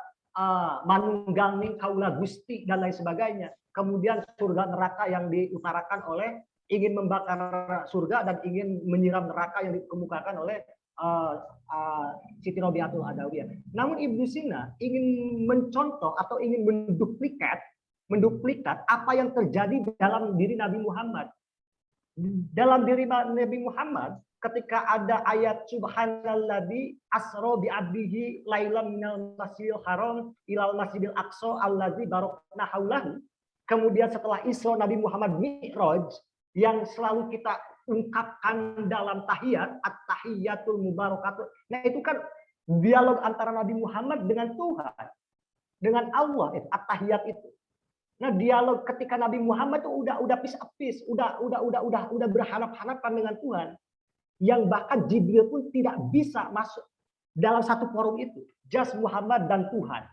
manunggang ning kaula Gusti, dan lain sebagainya. Kemudian surga neraka yang diutarakan oleh ingin membakar surga dan ingin menyiram neraka yang dikemukakan oleh Siti Robiatul Adawiyah. Namun Ibnu Sina ingin mencontoh atau ingin menduplikat apa yang terjadi dalam diri Nabi Muhammad. Dalam diri Nabi Muhammad, ketika ada ayat subhanalladzi asra bi 'abdihi lailan minal masjidil haram ilal masjidil aqsa alladzi barakna haulahu. Kemudian setelah Isra Nabi Muhammad Mi'raj yang selalu kita ungkapkan dalam tahiyat, at-tahiyatul mubarakatuh. Nah, itu kan dialog antara Nabi Muhammad dengan Tuhan, dengan Allah, itu at-tahiyat itu. Nah, dialog ketika Nabi Muhammad itu udah pis-pis, udah berharap-harapan dengan Tuhan, yang bahkan Jibril pun tidak bisa masuk dalam satu forum itu, just Muhammad dan Tuhan.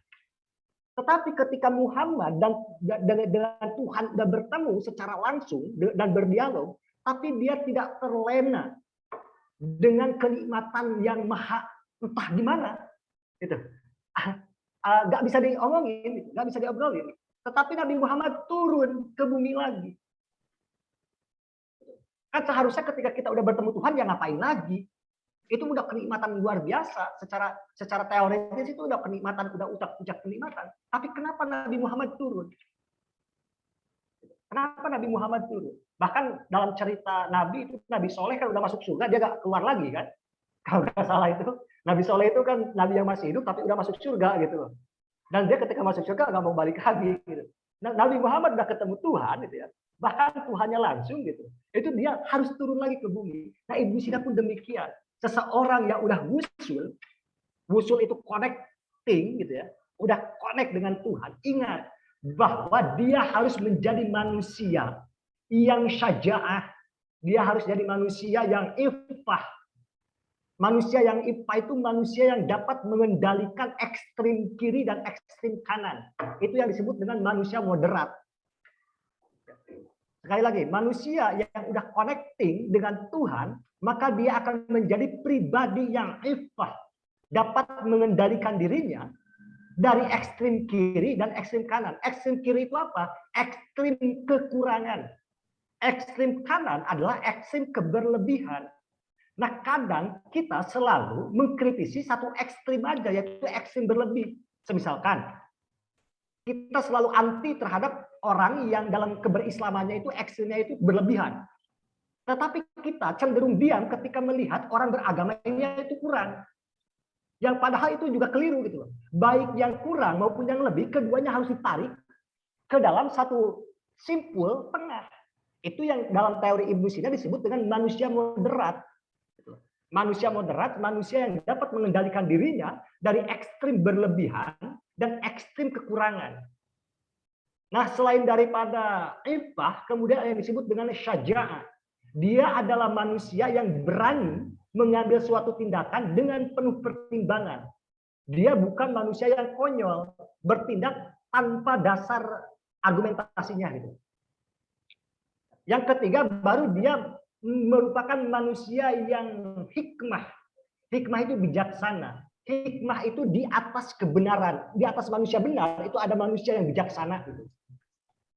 Tetapi ketika Muhammad dan dengan Tuhan sudah bertemu secara langsung dan berdialog, tapi dia tidak terlena dengan kenikmatan yang maha entah gimana, itu nggak bisa diomongin, nggak bisa diobrolin. Tetapi Nabi Muhammad turun ke bumi lagi. Kan seharusnya ketika kita udah bertemu Tuhan, ya ngapain lagi? Itu udah kenikmatan luar biasa. Secara teoritis itu udah kenikmatan, udah ucap kenikmatan. Tapi kenapa Nabi Muhammad turun? Kenapa Nabi Muhammad turun? Bahkan dalam cerita Nabi itu, Nabi Soleh kan udah masuk surga, dia gak keluar lagi kan? Kalau nggak salah itu, Nabi Soleh itu kan Nabi yang masih hidup tapi udah masuk surga gitu loh. Dan dia ketika masuk surga nggak mau balik lagi gitu. Nah, Nabi Muhammad udah ketemu Tuhan gitu ya. Bahkan Tuhannya langsung gitu. Itu dia harus turun lagi ke bumi. Nah, Ibnu Sina pun demikian. Seseorang yang udah wusul itu connecting gitu ya. Udah connect dengan Tuhan. Ingat bahwa dia harus menjadi manusia yang syaja'ah. Dia harus jadi manusia yang iffah. Manusia yang iffah itu manusia yang dapat mengendalikan ekstrim kiri dan ekstrim kanan. Itu yang disebut dengan manusia moderat. Sekali lagi, manusia yang udah connecting dengan Tuhan, maka dia akan menjadi pribadi yang iffah. Dapat mengendalikan dirinya dari ekstrim kiri dan ekstrim kanan. Ekstrim kiri itu apa? Ekstrim kekurangan. Ekstrim kanan adalah ekstrim keberlebihan. Nah, kadang kita selalu mengkritisi satu ekstrim aja, yaitu ekstrim berlebih. Semisalkan, kita selalu anti terhadap orang yang dalam keberislamannya itu ekstrimnya itu berlebihan. Tetapi kita cenderung diam ketika melihat orang beragamanya itu kurang. Yang padahal itu juga keliru gitu loh. Baik yang kurang maupun yang lebih, keduanya harus ditarik ke dalam satu simpul tengah. Itu yang dalam teori Ibnu Sina disebut dengan manusia moderat. Manusia moderat, manusia yang dapat mengendalikan dirinya dari ekstrim berlebihan dan ekstrim kekurangan. Nah, selain daripada iffah, kemudian yang disebut dengan syaja'ah. Dia adalah manusia yang berani mengambil suatu tindakan dengan penuh pertimbangan. Dia bukan manusia yang konyol, bertindak tanpa dasar argumentasinya gitu. Yang ketiga, baru dia merupakan manusia yang hikmah. Hikmah itu bijaksana. Hikmah itu di atas kebenaran. Di atas manusia benar, itu ada manusia yang bijaksana.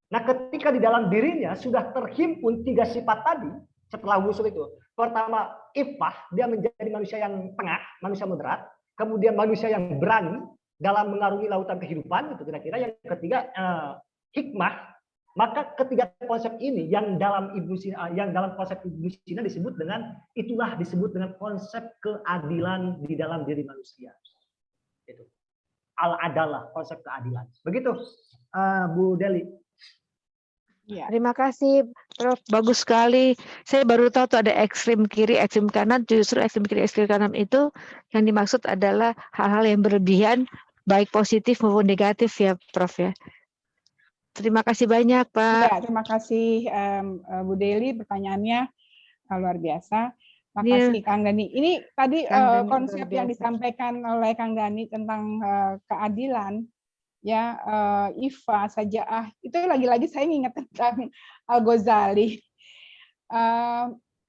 Nah, ketika di dalam dirinya sudah terhimpun tiga sifat tadi, setelah wusul itu. Pertama, iffah, dia menjadi manusia yang tengah, manusia moderat. Kemudian manusia yang berani dalam mengarungi lautan kehidupan, itu kira-kira. Yang ketiga, hikmah. Maka ketiga konsep ini yang dalam konsep Ibnu Sina disebut dengan konsep keadilan di dalam diri manusia. Itu al-adalah, konsep keadilan. Begitu, Bu Deli. Ya. Terima kasih, Prof. Bagus sekali. Saya baru tahu tuh ada ekstrim kiri, ekstrim kanan. Justru ekstrim kiri, ekstrim kanan itu yang dimaksud adalah hal-hal yang berlebihan, baik positif maupun negatif ya, Prof. ya. Terima kasih banyak, Pak. Ya, terima kasih Bu Deli, pertanyaannya luar biasa. Iya. Makasih Kang Dani. Ini tadi Kang Dani konsep luar yang biasa. disampaikan oleh Kang Dani tentang keadilan, ya, Ifa, Sajaah, itu lagi-lagi saya ingat tentang Al-Ghazali.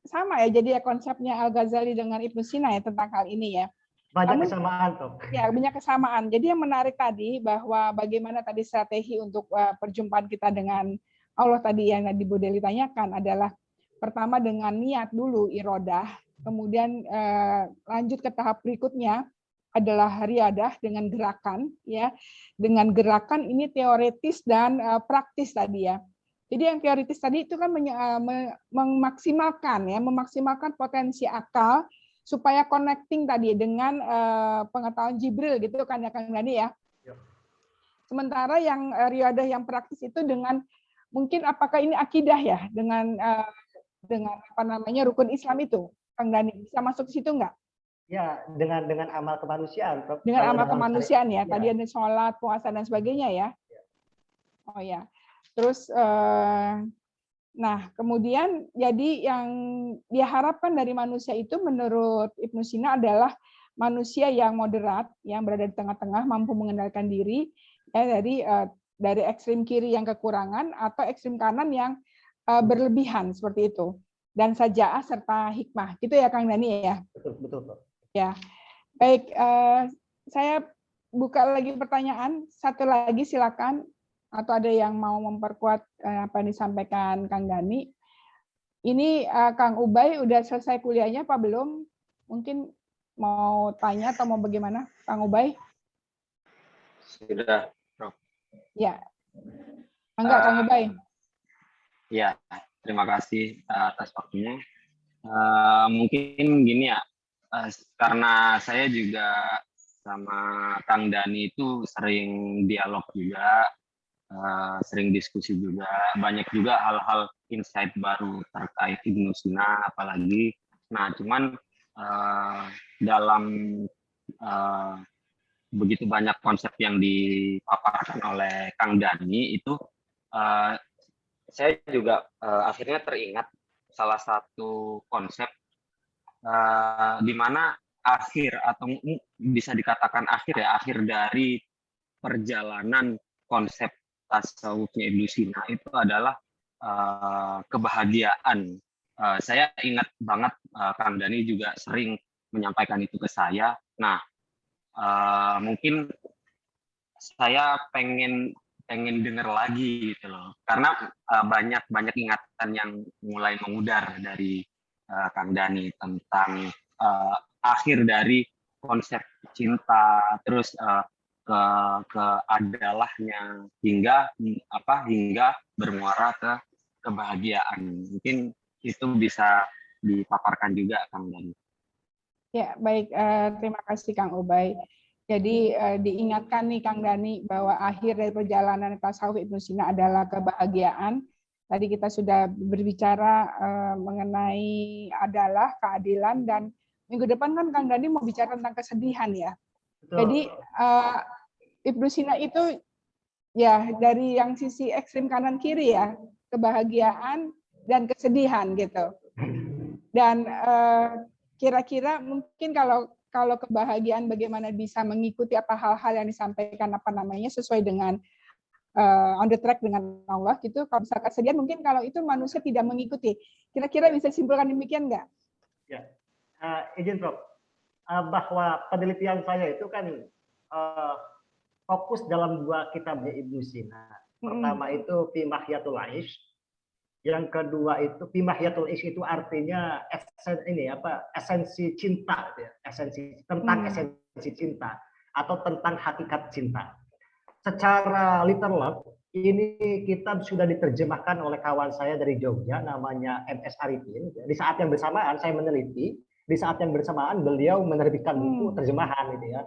Sama ya, jadi ya konsepnya Al-Ghazali dengan Ibnu Sina ya tentang hal ini ya. Banyak Namun, kesamaan, Prof. ya, banyak kesamaan. Jadi yang menarik tadi bahwa bagaimana tadi strategi untuk perjumpaan kita dengan Allah tadi yang tadi Bu Deli tanyakan adalah pertama dengan niat dulu irodah, kemudian lanjut ke tahap berikutnya adalah riadah dengan gerakan ya. Dengan gerakan ini teoretis dan praktis tadi ya. Jadi yang teoritis tadi itu kan memaksimalkan potensi akal supaya connecting tadi dengan pengetahuan Jibril gitu kan ya Kang Dani ya. Sementara yang riadah yang praktis itu dengan mungkin apakah ini akidah ya dengan apa namanya rukun Islam itu Kang Dani bisa masuk ke situ enggak? Ya, dengan amal kemanusiaan, Prof. Dengan Kalau amal dalam kemanusiaan ya. ya. Tadi ada sholat, puasa dan sebagainya ya. Oh ya. Terus nah, kemudian jadi yang diharapkan dari manusia itu menurut Ibnu Sina adalah manusia yang moderat, yang berada di tengah-tengah, mampu mengendalikan diri, ya, dari ekstrim kiri yang kekurangan atau ekstrim kanan yang berlebihan seperti itu. Dan sajaah serta hikmah, gitu ya Kang Dani ya. Betul, betul, Prof. Ya, baik. Saya buka lagi pertanyaan. Satu lagi silakan. Atau ada yang mau memperkuat apa yang disampaikan Kang Dani. Ini Kang Ubay udah selesai kuliahnya apa belum? Mungkin mau tanya atau mau bagaimana, Kang Ubay? Sudah, Prof. Ya. Enggak, Kang Ubay. Ya, terima kasih atas waktunya. Mungkin gini ya, karena saya juga sama Kang Dani itu sering dialog juga, sering diskusi juga, banyak juga hal-hal insight baru terkait Ibnu Sina apalagi. Nah, cuman dalam begitu banyak konsep yang dipaparkan oleh Kang Dani itu, saya juga akhirnya teringat salah satu konsep di mana akhir atau bisa dikatakan akhir dari perjalanan konsep tasawufnya Ibnu Sina itu adalah kebahagiaan. Saya ingat banget Kang Dani juga sering menyampaikan itu ke saya. Nah, mungkin saya pengen dengar lagi gitu loh, karena banyak ingatan yang mulai mengudar dari Kang Dani tentang akhir dari konsep cinta, terus keadalahnya hingga bermuara ke kebahagiaan. Mungkin itu bisa dipaparkan juga Kang Dani. Ya, baik. Terima kasih Kang Ubay. Jadi diingatkan nih Kang Dani bahwa akhir dari perjalanan tasawuf Ibnu Sina adalah kebahagiaan. Tadi kita sudah berbicara mengenai adalah keadilan, dan minggu depan kan Kang Dani mau bicara tentang kesedihan ya. Betul. Jadi Ibnu Sina itu ya dari yang sisi ekstrim kanan kiri ya, kebahagiaan dan kesedihan gitu. Dan kira-kira mungkin kalau kebahagiaan bagaimana bisa mengikuti apa hal-hal yang disampaikan sesuai dengan on the track dengan Allah gitu. Kalau bisa kesedihan mungkin kalau itu manusia tidak mengikuti. Kira-kira bisa simpulkan demikian nggak? Ya, izin Prof. Bahwa penelitian saya itu kan fokus dalam dua kitabnya Ibnu Sina. Pertama itu Fi Mahyatul Aish. Yang kedua itu Fi Mahyatul Aish itu artinya esensi cinta, ya. Esensi cinta atau tentang hakikat cinta. Secara literal ini kitab sudah diterjemahkan oleh kawan saya dari Jogja namanya MS Arifin. Di saat yang bersamaan saya meneliti, di saat yang bersamaan beliau menerbitkan buku terjemahan gitu ya.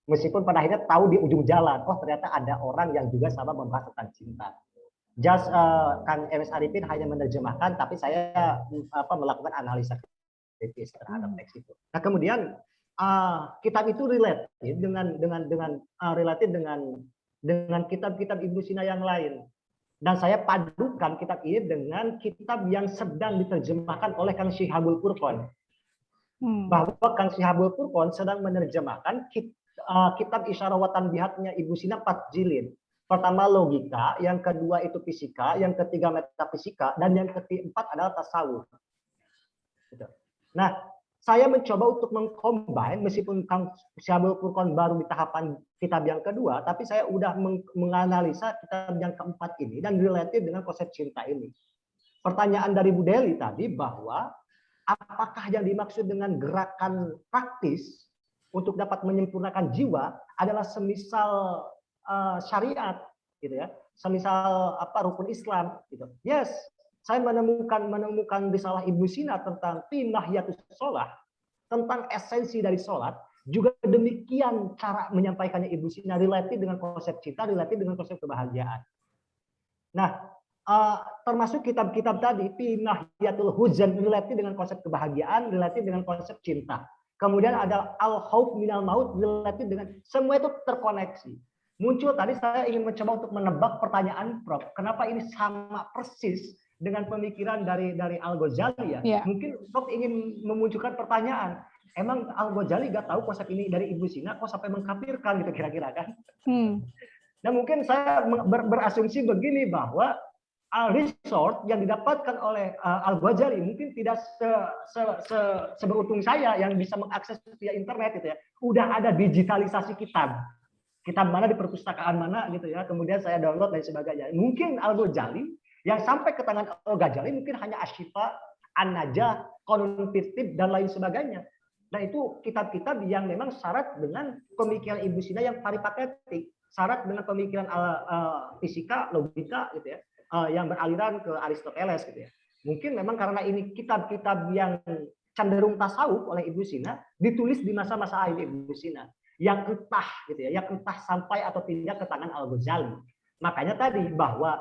Meskipun pada akhirnya tahu di ujung jalan, oh ternyata ada orang yang juga sama membahas tentang cinta. Just Kang MS Arifin hanya menerjemahkan, tapi saya melakukan analisa kritis terhadap teks itu. Nah kemudian kitab itu relate dengan kitab-kitab Ibnu Sina yang lain. Dan saya padukan kitab ini dengan kitab yang sedang diterjemahkan oleh Kang Syihabul Furqon. Bahwa Kang Syihabul Furqon sedang menerjemahkan kitab Isyarah wa Tanbihatnya Ibu Sina 4 jilid. Pertama logika, yang kedua itu fisika, yang ketiga metafisika, dan yang keempat adalah tasawuf. Nah, saya mencoba untuk mengcombine, meskipun Kang Syihabul Furqon baru di tahapan kitab yang kedua, tapi saya udah menganalisa kitab yang keempat ini dan related dengan konsep cinta ini. Pertanyaan dari Bu Deli tadi bahwa apakah yang dimaksud dengan gerakan praktis untuk dapat menyempurnakan jiwa adalah semisal syariat, gitu ya, semisal rukun Islam, gitu. Yes. Saya menemukan risalah Ibnu Sina tentang Nahiyatus Sholat, tentang esensi dari sholat, juga demikian cara menyampaikannya Ibnu Sina, related dengan konsep cinta, related dengan konsep kebahagiaan. Nah, termasuk kitab-kitab tadi, Nahiyatul Huzan, related dengan konsep kebahagiaan, related dengan konsep cinta. Kemudian ada Al-Khauf Minal Maut, related dengan, semua itu terkoneksi. Muncul tadi saya ingin mencoba untuk menebak pertanyaan Prof. Kenapa ini sama persis dengan pemikiran dari Al-Ghazali ya? Mungkin Prof ingin memunculkan pertanyaan. Emang Al-Ghazali gak tahu konsep ini dari Ibnu Sina kok sampai mengkafirkan gitu kira-kira kan? Dan mungkin saya berasumsi begini bahwa resort yang didapatkan oleh Al-Ghazali mungkin tidak seberuntung saya yang bisa mengakses via internet gitu ya. Udah ada digitalisasi kitab mana di perpustakaan mana gitu ya. Kemudian saya download dan sebagainya. Mungkin Al-Ghazali yang sampai ke tangan Al-Ghazali mungkin hanya Asyifa, An-Najah, Qanun Firtib dan lain sebagainya. Nah itu kitab-kitab yang memang syarat dengan pemikiran Ibnu Sina yang paripatetik, syarat dengan pemikiran fisika, logika gitu ya, yang beraliran ke Aristoteles gitu ya. Mungkin memang karena ini kitab-kitab yang cenderung tasawuf oleh Ibnu Sina ditulis di masa-masa akhir Ibnu Sina, yang entah gitu ya, yang entah sampai atau tidak ke tangan Al-Ghazali. Makanya tadi bahwa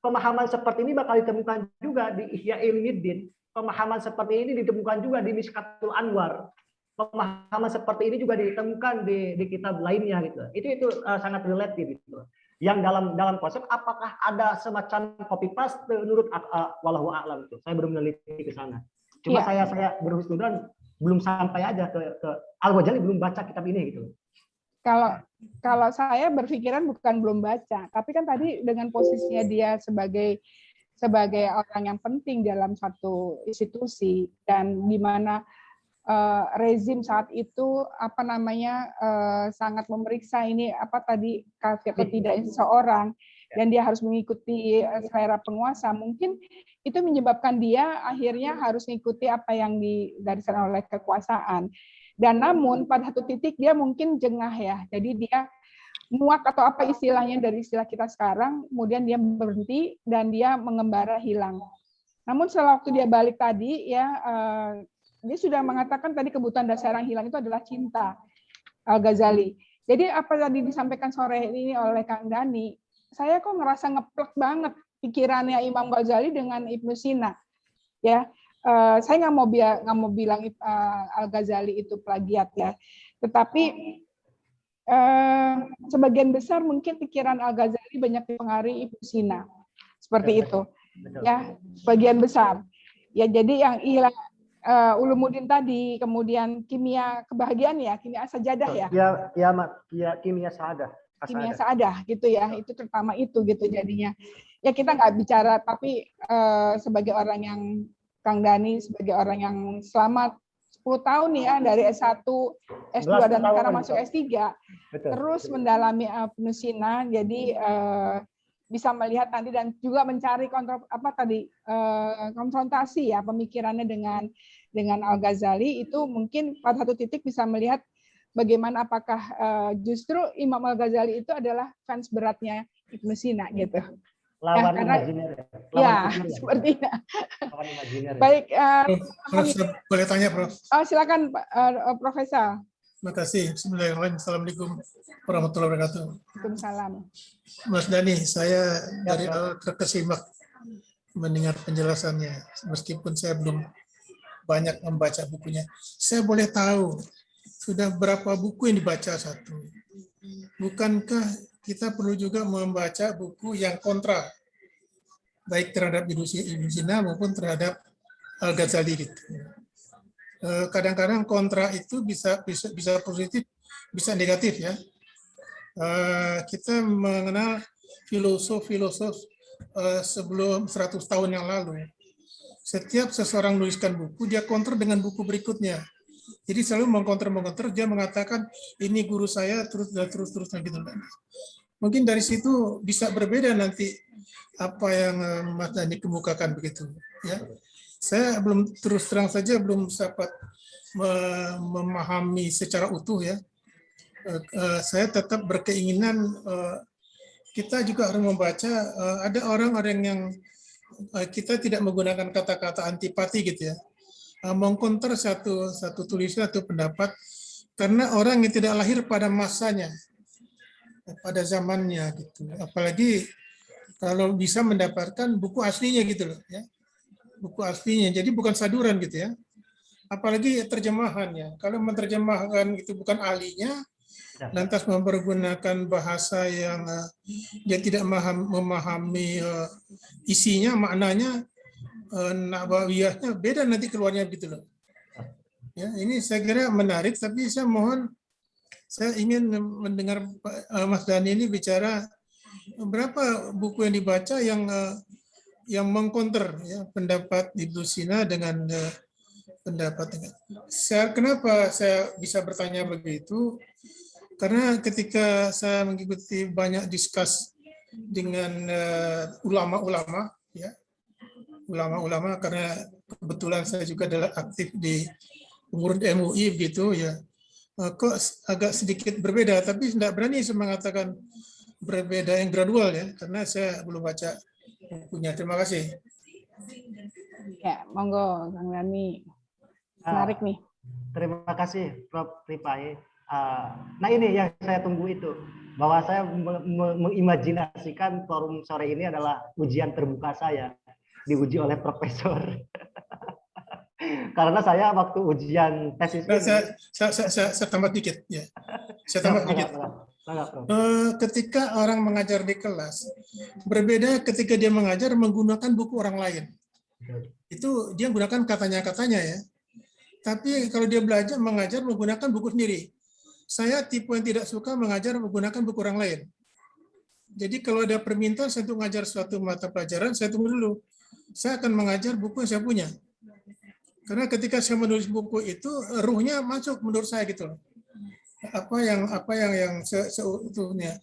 pemahaman seperti ini bakal ditemukan juga di Ihya Ulumuddin. Pemahaman seperti ini ditemukan juga di Miskatul Anwar. Pemahaman seperti ini juga ditemukan di kitab lainnya gitu. Itu sangat relatif gitu. Yang dalam konsep apakah ada semacam copy paste menurut wallahu a'lam itu. Saya belum meneliti ke sana. Cuma saya berhusnudzon belum sampai aja ke Al-Ghazali belum baca kitab ini gitu. Kalau saya berpikiran bukan belum baca, tapi kan tadi dengan posisinya dia sebagai orang yang penting dalam satu institusi dan di mana rezim saat itu sangat memeriksa ini tadi kafir atau tidak seseorang dan dia harus mengikuti selera penguasa, mungkin itu menyebabkan dia akhirnya harus mengikuti apa yang digariskan oleh kekuasaan. Dan namun pada satu titik dia mungkin jengah ya, jadi dia muak atau apa istilahnya dari istilah kita sekarang, kemudian dia berhenti dan dia mengembara hilang. Namun setelah waktu dia balik tadi ya, dia sudah mengatakan tadi kebutuhan dasar yang hilang itu adalah cinta, Al-Ghazali. Jadi apa tadi disampaikan sore ini oleh Kang Dhani, saya kok ngerasa ngeplek banget pikirannya Imam Ghazali dengan Ibnu Sina. Ya, saya nggak mau bilang Al-Ghazali itu plagiat ya, tetapi sebagian besar mungkin pikiran Al-Ghazali banyak dipengaruhi Ibnu Sina, seperti itu. Ya, sebagian besar. Ya, jadi yang Ulumuddin tadi, kemudian kimia kebahagiaan ya, kimia sajadah ya. Kimia saadah. Kimia saadah gitu ya, itu terutama itu gitu jadinya. Ya kita nggak bicara, tapi sebagai orang yang Kang Dhani, sebagai orang yang selama 10 tahun ya dari S1, S2 dan sekarang masuk S3, terus mendalami Ibnu Sina, jadi bisa melihat nanti dan juga mencari konfrontasi ya pemikirannya dengan Al-Ghazali, itu mungkin pada satu titik bisa melihat bagaimana apakah justru Imam Al-Ghazali itu adalah fans beratnya Ibnu Sina gitu. Lawan imajiner. Ya, sepertinya. Baik, Prof, boleh tanya, Prof? Silakan Profesor. Terima kasih. Bismillahirrahmanirrahim. Assalamualaikum warahmatullahi wabarakatuh. Waalaikumsalam. Mas Dhani, saya dari awal terkesimak mendengar penjelasannya, meskipun saya belum banyak membaca bukunya. Saya boleh tahu sudah berapa buku yang dibaca satu? Bukankah kita perlu juga membaca buku yang kontra baik terhadap Ibnu Sina maupun terhadap Al-Ghazali gitu. Kadang-kadang kontra itu bisa positif, bisa negatif ya. Kita mengenal filosof sebelum 100 tahun yang lalu. Setiap seseorang menuliskan buku, dia counter dengan buku berikutnya. Jadi selalu mengcounter, dia mengatakan ini guru saya terus gitu. Mungkin dari situ bisa berbeda nanti apa yang Mas Dhani kemukakan begitu ya. Saya terus terang saja belum dapat memahami secara utuh ya. Saya tetap berkeinginan kita juga harus membaca, ada orang-orang yang kita tidak menggunakan kata-kata antipati gitu ya, mengcounter satu tulisan atau pendapat karena orang yang tidak lahir pada masanya, pada zamannya gitu. Apalagi kalau bisa mendapatkan buku aslinya gitu loh ya, buku aslinya. Jadi bukan saduran gitu ya. Apalagi terjemahannya. Kalau menerjemahkan itu bukan ahlinya, lantas mempergunakan bahasa yang dia tidak memahami isinya, maknanya, nabawiyahnya beda nanti keluarnya gitu loh. Ya, ini saya kira menarik, tapi saya ingin mendengar Mas Dhani ini bicara berapa buku yang dibaca yang mengcounter ya, pendapat Ibnu Sina dengan pendapat. Kenapa saya bisa bertanya begitu? Karena ketika saya mengikuti banyak diskus dengan ulama-ulama, ya, ulama-ulama karena kebetulan saya juga adalah aktif di pengurus MUI gitu ya, kok agak sedikit berbeda, tapi tidak berani saya mengatakan berbeda yang gradual ya, karena saya belum baca bukunya. Terima kasih. Ya, monggo Kang Dhani. Menarik nih. Terima kasih Prof. Ripai. Nah ini yang saya tunggu itu, bahwa saya mengimajinasikan forum sore ini adalah ujian terbuka saya, diuji oleh profesor. Karena saya waktu ujian tesis ini, saya tambah dikit ya. Saya tambah dikit. Ketika orang mengajar di kelas, berbeda ketika dia mengajar menggunakan buku orang lain. Itu dia menggunakan katanya ya. Tapi kalau dia belajar mengajar menggunakan buku sendiri. Saya tipe yang tidak suka mengajar menggunakan buku orang lain. Jadi kalau ada permintaan saya untuk mengajar suatu mata pelajaran, saya tunggu dulu. Saya akan mengajar buku yang saya punya. Karena ketika saya menulis buku itu, ruhnya masuk menurut saya gitu. Apa yang seutuhnya.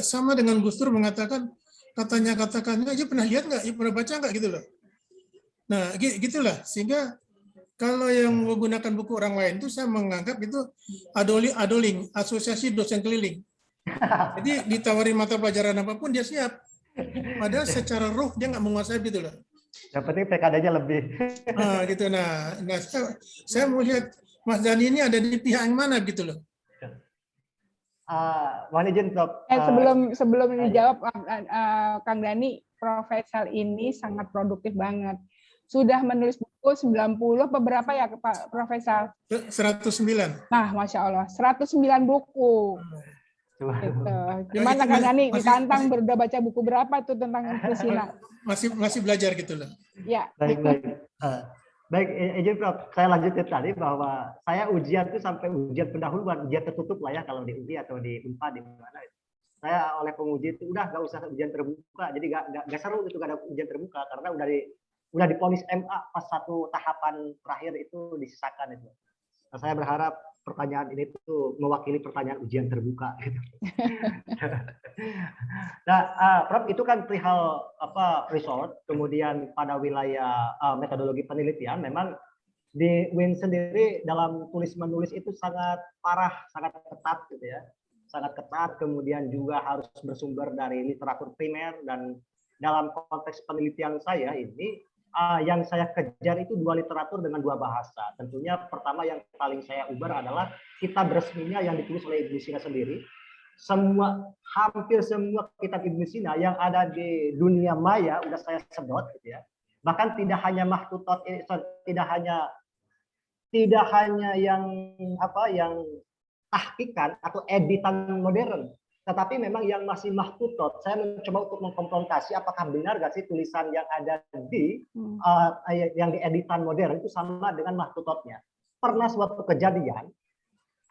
Sama dengan Gus Dur mengatakan, katakannya aja pernah lihat nggak? Pernah baca nggak gitu loh. Nah, gitulah. Sehingga kalau yang menggunakan buku orang lain itu saya menganggap itu adoling, asosiasi dosen keliling. Jadi ditawari mata pelajaran apapun dia siap. Padahal secara ruh dia nggak menguasai gitu loh. Yang penting PKD-nya lebih. Nah, gitu. Nah saya mau lihat Mas Dhani ini ada di pihak yang mana gitu loh. Mohon izin Prof. Sebelum dijawab Kang Dhani, Profesor ini sangat produktif banget. Sudah menulis buku 90 beberapa ya Pak Profesor? 109. Nah, Masya Allah, 109 buku. Gitu. Gimana Kang Dhani? Ditantang udah baca buku berapa tuh tentang Ibnu Sina? Masih belajar gitu loh. Ya. Baik, izin Prof. Saya lanjutin tadi bahwa saya ujian itu sampai ujian pendahuluan, ujian tertutup lah ya kalau di UI atau di Unpad di mana. Saya oleh penguji itu udah nggak usah ujian terbuka, jadi nggak seru itu nggak ada ujian terbuka karena udah divonis MA pas satu tahapan terakhir itu disisakan itu. Nah, saya berharap pertanyaan ini tuh mewakili pertanyaan ujian terbuka. Gitu. Nah, Prof itu kan perihal resort, kemudian pada wilayah metodologi penelitian, memang di UIN sendiri dalam tulis menulis itu sangat parah, sangat ketat gitu ya, sangat ketat. Kemudian juga harus bersumber dari literatur primer dan dalam konteks penelitian saya ini. Yang saya kejar itu 2 literatur dengan 2 bahasa. Tentunya pertama yang paling saya ubah adalah kitab resminya yang ditulis oleh Ibnu Sina sendiri. Hampir semua kitab Ibnu Sina yang ada di dunia maya udah saya sedot gitu ya. Bahkan tidak hanya mahtutot, tidak hanya yang tahqiqan atau editan modern, Tetapi memang yang masih mahtutot, saya mencoba untuk mengkonfrontasi apakah benar gak sih tulisan yang ada di yang di editan modern itu sama dengan mahtutotnya. Pernah suatu kejadian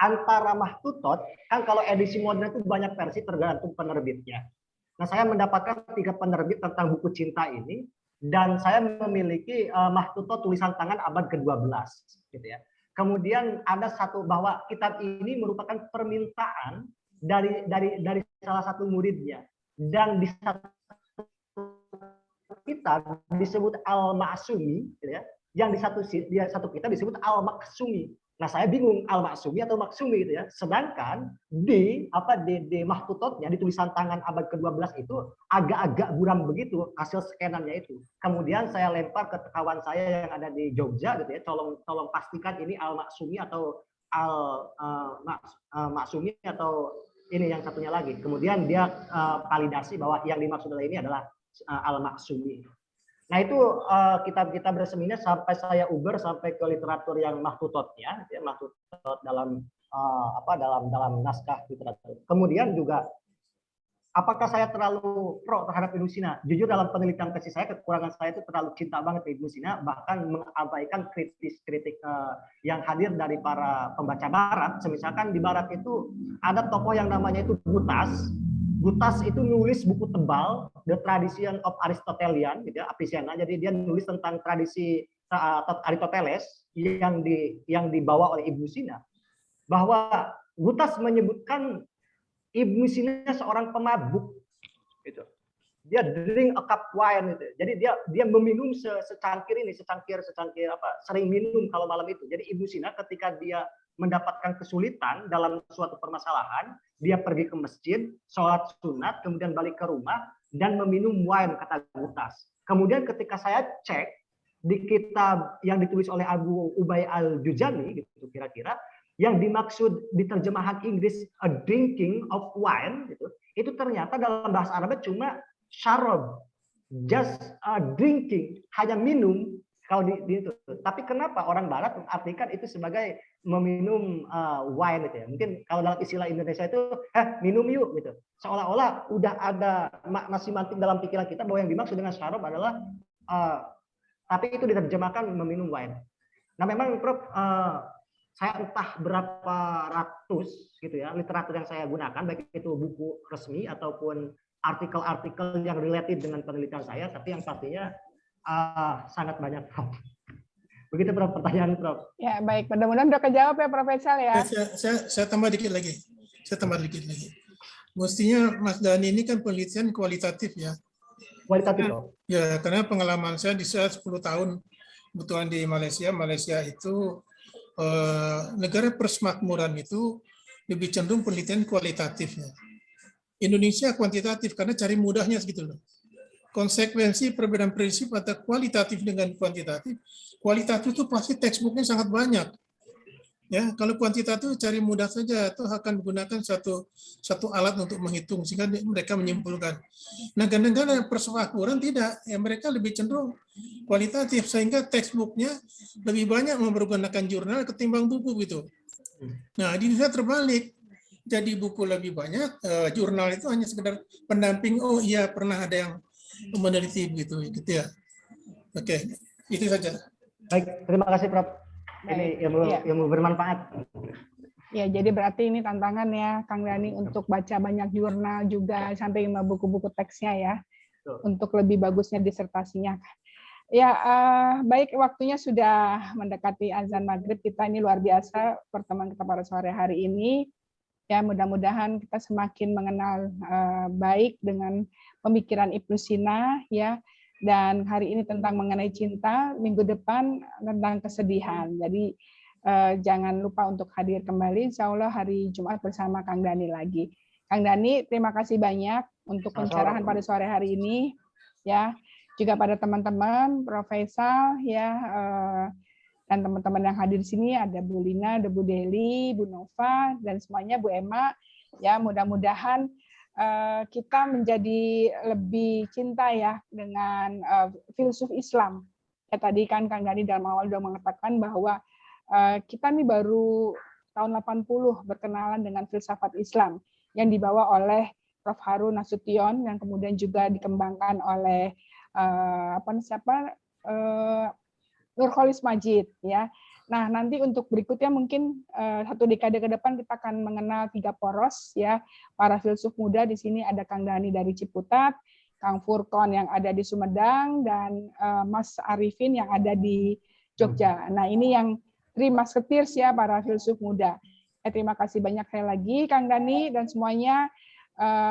antara mahtutot, kan kalau edisi modern itu banyak versi tergantung penerbitnya. Nah, saya mendapatkan 3 penerbit tentang buku cinta ini, dan saya memiliki mahtutot tulisan tangan abad ke-12, gitu ya. Kemudian ada satu bahwa kitab ini merupakan permintaan dari salah satu muridnya, dan di satu kitab disebut Al-Ma'sumi, gitu ya, yang di satu kitab disebut Al-Maksumi. Nah, saya bingung Al-Maksumi atau Maksumi, gitu ya. Sedangkan di mahtutotnya, di tulisan tangan abad ke-12 itu agak-agak buram begitu hasil scanannya itu. Kemudian saya lempar ke kawan saya yang ada di Jogja, gitu ya, tolong pastikan ini Al-Maksumi atau Maksumi atau ini yang satunya lagi. Kemudian dia validasi bahwa yang dimaksud ini adalah Al-Maksumi. Nah, itu kitab-kitab resminya sampai saya uber sampai ke literatur yang mahtutotnya, ya, mahtutot dalam dalam naskah literatur. Kemudian juga apakah saya terlalu pro terhadap Ibnu Sina? Jujur dalam penelitian tesis saya, kekurangan saya itu terlalu cinta banget ke Ibnu Sina, bahkan mengabaikan kritik yang hadir dari para pembaca Barat. Misalkan di Barat itu ada tokoh yang namanya itu Gutas. Gutas itu nulis buku tebal, The Tradition of Aristotelian, gitu ya, Avicenna. Jadi dia nulis tentang tradisi Aristoteles yang dibawa oleh Ibnu Sina. Bahwa Gutas menyebutkan Ibnu Sina seorang pemabuk, gitu. Dia drink a cup wine, gitu. Jadi dia meminum secangkir sering minum kalau malam itu. Jadi Ibnu Sina ketika dia mendapatkan kesulitan dalam suatu permasalahan, dia pergi ke masjid, sholat sunat, kemudian balik ke rumah dan meminum wine, kata Gutas. Kemudian ketika saya cek di kitab yang ditulis oleh Abu Ubay al-Juzani, gitu kira-kira, yang dimaksud di terjemahan Inggris a drinking of wine, gitu, itu ternyata dalam bahasa Arabnya cuma syarab, just drinking, hanya minum. Kalau itu. Tapi kenapa orang Barat mengartikan itu sebagai meminum wine, gitu ya? Mungkin kalau dalam istilah Indonesia itu minum yuk, gitu. Seolah-olah udah ada makna simantik dalam pikiran kita bahwa yang dimaksud dengan syarab adalah tapi itu diterjemahkan meminum wine. Nah, memang Prof, saya entah berapa ratus gitu ya literatur yang saya gunakan, baik itu buku resmi ataupun artikel-artikel yang related dengan penelitian saya, tapi yang pastinya sangat banyak, Prof. Begitu, Prof, pertanyaan, Prof. Ya, baik. Mudah-mudahan udah kejawab ya, Prof. Faisal ya. Saya tambah dikit lagi. Mestinya Mas Dhani ini kan penelitian kualitatif ya. Kualitatif, Prof. Ya, karena pengalaman saya di 10 tahun kebetulan di Malaysia itu negara persemakmuran itu lebih cenderung penelitian kualitatifnya. Indonesia kuantitatif karena cari mudahnya segitu loh. Konsekuensi perbedaan prinsip antara kualitatif dengan kuantitatif. Kualitatif itu pasti textbooknya sangat banyak. Ya, kalau kuantitatif cari mudah saja, itu akan menggunakan satu alat untuk menghitung sehingga mereka menyimpulkan. Negara-negara persemakmuran tidak, ya mereka lebih cenderung kualitatif sehingga textbooknya lebih banyak mempergunakan jurnal ketimbang buku gitu. Nah, di Indonesia terbalik. Jadi buku lebih banyak, jurnal itu hanya sekedar pendamping. Oh iya, pernah ada yang meneliti gitu ya. Oke, itu saja. Baik, terima kasih, Prof. Ini ilmu bermanfaat. Ya, jadi berarti ini tantangan ya, Kang Dhani, untuk baca banyak jurnal juga sampai buku-buku teksnya ya, untuk lebih bagusnya disertasinya. Ya, baik, waktunya sudah mendekati azan maghrib. Kita ini luar biasa pertemuan kita pada sore hari ini. Ya, mudah-mudahan kita semakin mengenal baik dengan pemikiran Ibnu Sina ya. Dan hari ini tentang mengenai cinta, minggu depan tentang kesedihan. Jadi jangan lupa untuk hadir kembali, insya Allah hari Jumat bersama Kang Dhani lagi. Kang Dhani, terima kasih banyak untuk pencerahan pada sore hari ini. Ya, juga pada teman-teman, Prof. Faisal, ya, dan teman-teman yang hadir di sini ada Bu Lina, ada Bu Deli, Bu Nova, dan semuanya Bu Emma. Ya, mudah-mudahan kita menjadi lebih cinta ya dengan filsuf Islam. Ya, tadi kan Kang Dhani dalam awal sudah mengatakan bahwa kita nih baru tahun 80 berkenalan dengan filsafat Islam. yang dibawa oleh Prof. Harun Nasution yang kemudian juga dikembangkan oleh Nurholis Majid ya. Nah, nanti untuk berikutnya mungkin 1 dekade ke depan kita akan mengenal 3 poros ya, para filsuf muda. Di sini ada Kang Dhani dari Ciputat, Kang Furkon yang ada di Sumedang, dan Mas Arifin yang ada di Jogja. Nah, ini yang 3 Musketeers ya, para filsuf muda. Terima kasih banyak sekali lagi Kang Dhani dan semuanya.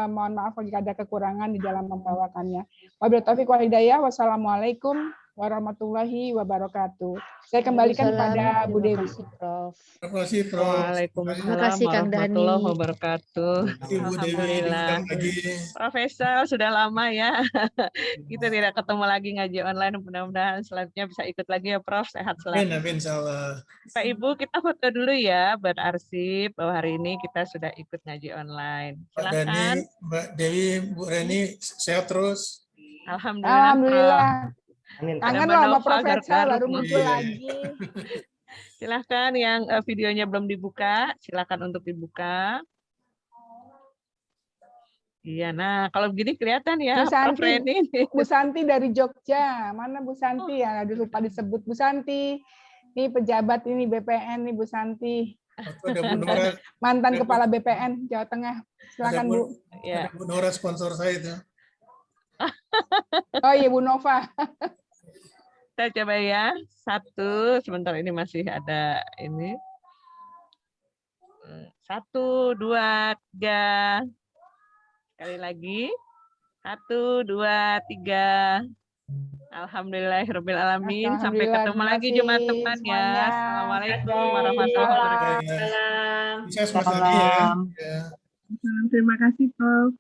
Mohon maaf jika ada kekurangan di dalam membawakannya. Wabillahi taufiq wal hidayah. Wassalamualaikum warahmatullahi wabarakatuh. Saya kembalikan kepada Bu Dewi. Terima kasih, Prof. Waalaikumsalam warahmatullahi wabarakatuh. Alhamdulillah. Profesor, sudah lama ya. Kita tidak ketemu lagi ngaji online. Mudah-mudahan selanjutnya bisa ikut lagi ya, Prof. Sehat selalu. Amin, insyaallah. Pak Ibu, kita foto dulu ya, berarsip bahwa hari ini kita sudah ikut ngaji online. Silakan. Pak Dhani, Mbak Dewi, Bu Reni, sehat terus. Alhamdulillah. Amin. Kangen loh sama Profesor, baru muncul lagi. Silahkan yang videonya belum dibuka, silakan untuk dibuka. Iya, nah kalau begini kelihatan ya, Prof. Reni. Bu Santi dari Jogja, mana Bu Santi ya? Aduh, lupa disebut Bu Santi. Ini pejabat ini BPN nih Bu Santi. Ada Bu Nora, mantan kepala BPN Jawa Tengah. Silakan Bu. Ya. Ada Bu Nora sponsor saya itu. Oh iya Bu Nova. Kita coba ya, 1, sebentar ini masih ada ini. 1, 2, 3. Sekali lagi. 1, 2, 3. Alhamdulillahirabbil alamin. Sampai ketemu lagi teman-teman ya. Assalamualaikum warahmatullahi wabarakatuh. Sukses Mas Adi ya. Terima kasih Prof.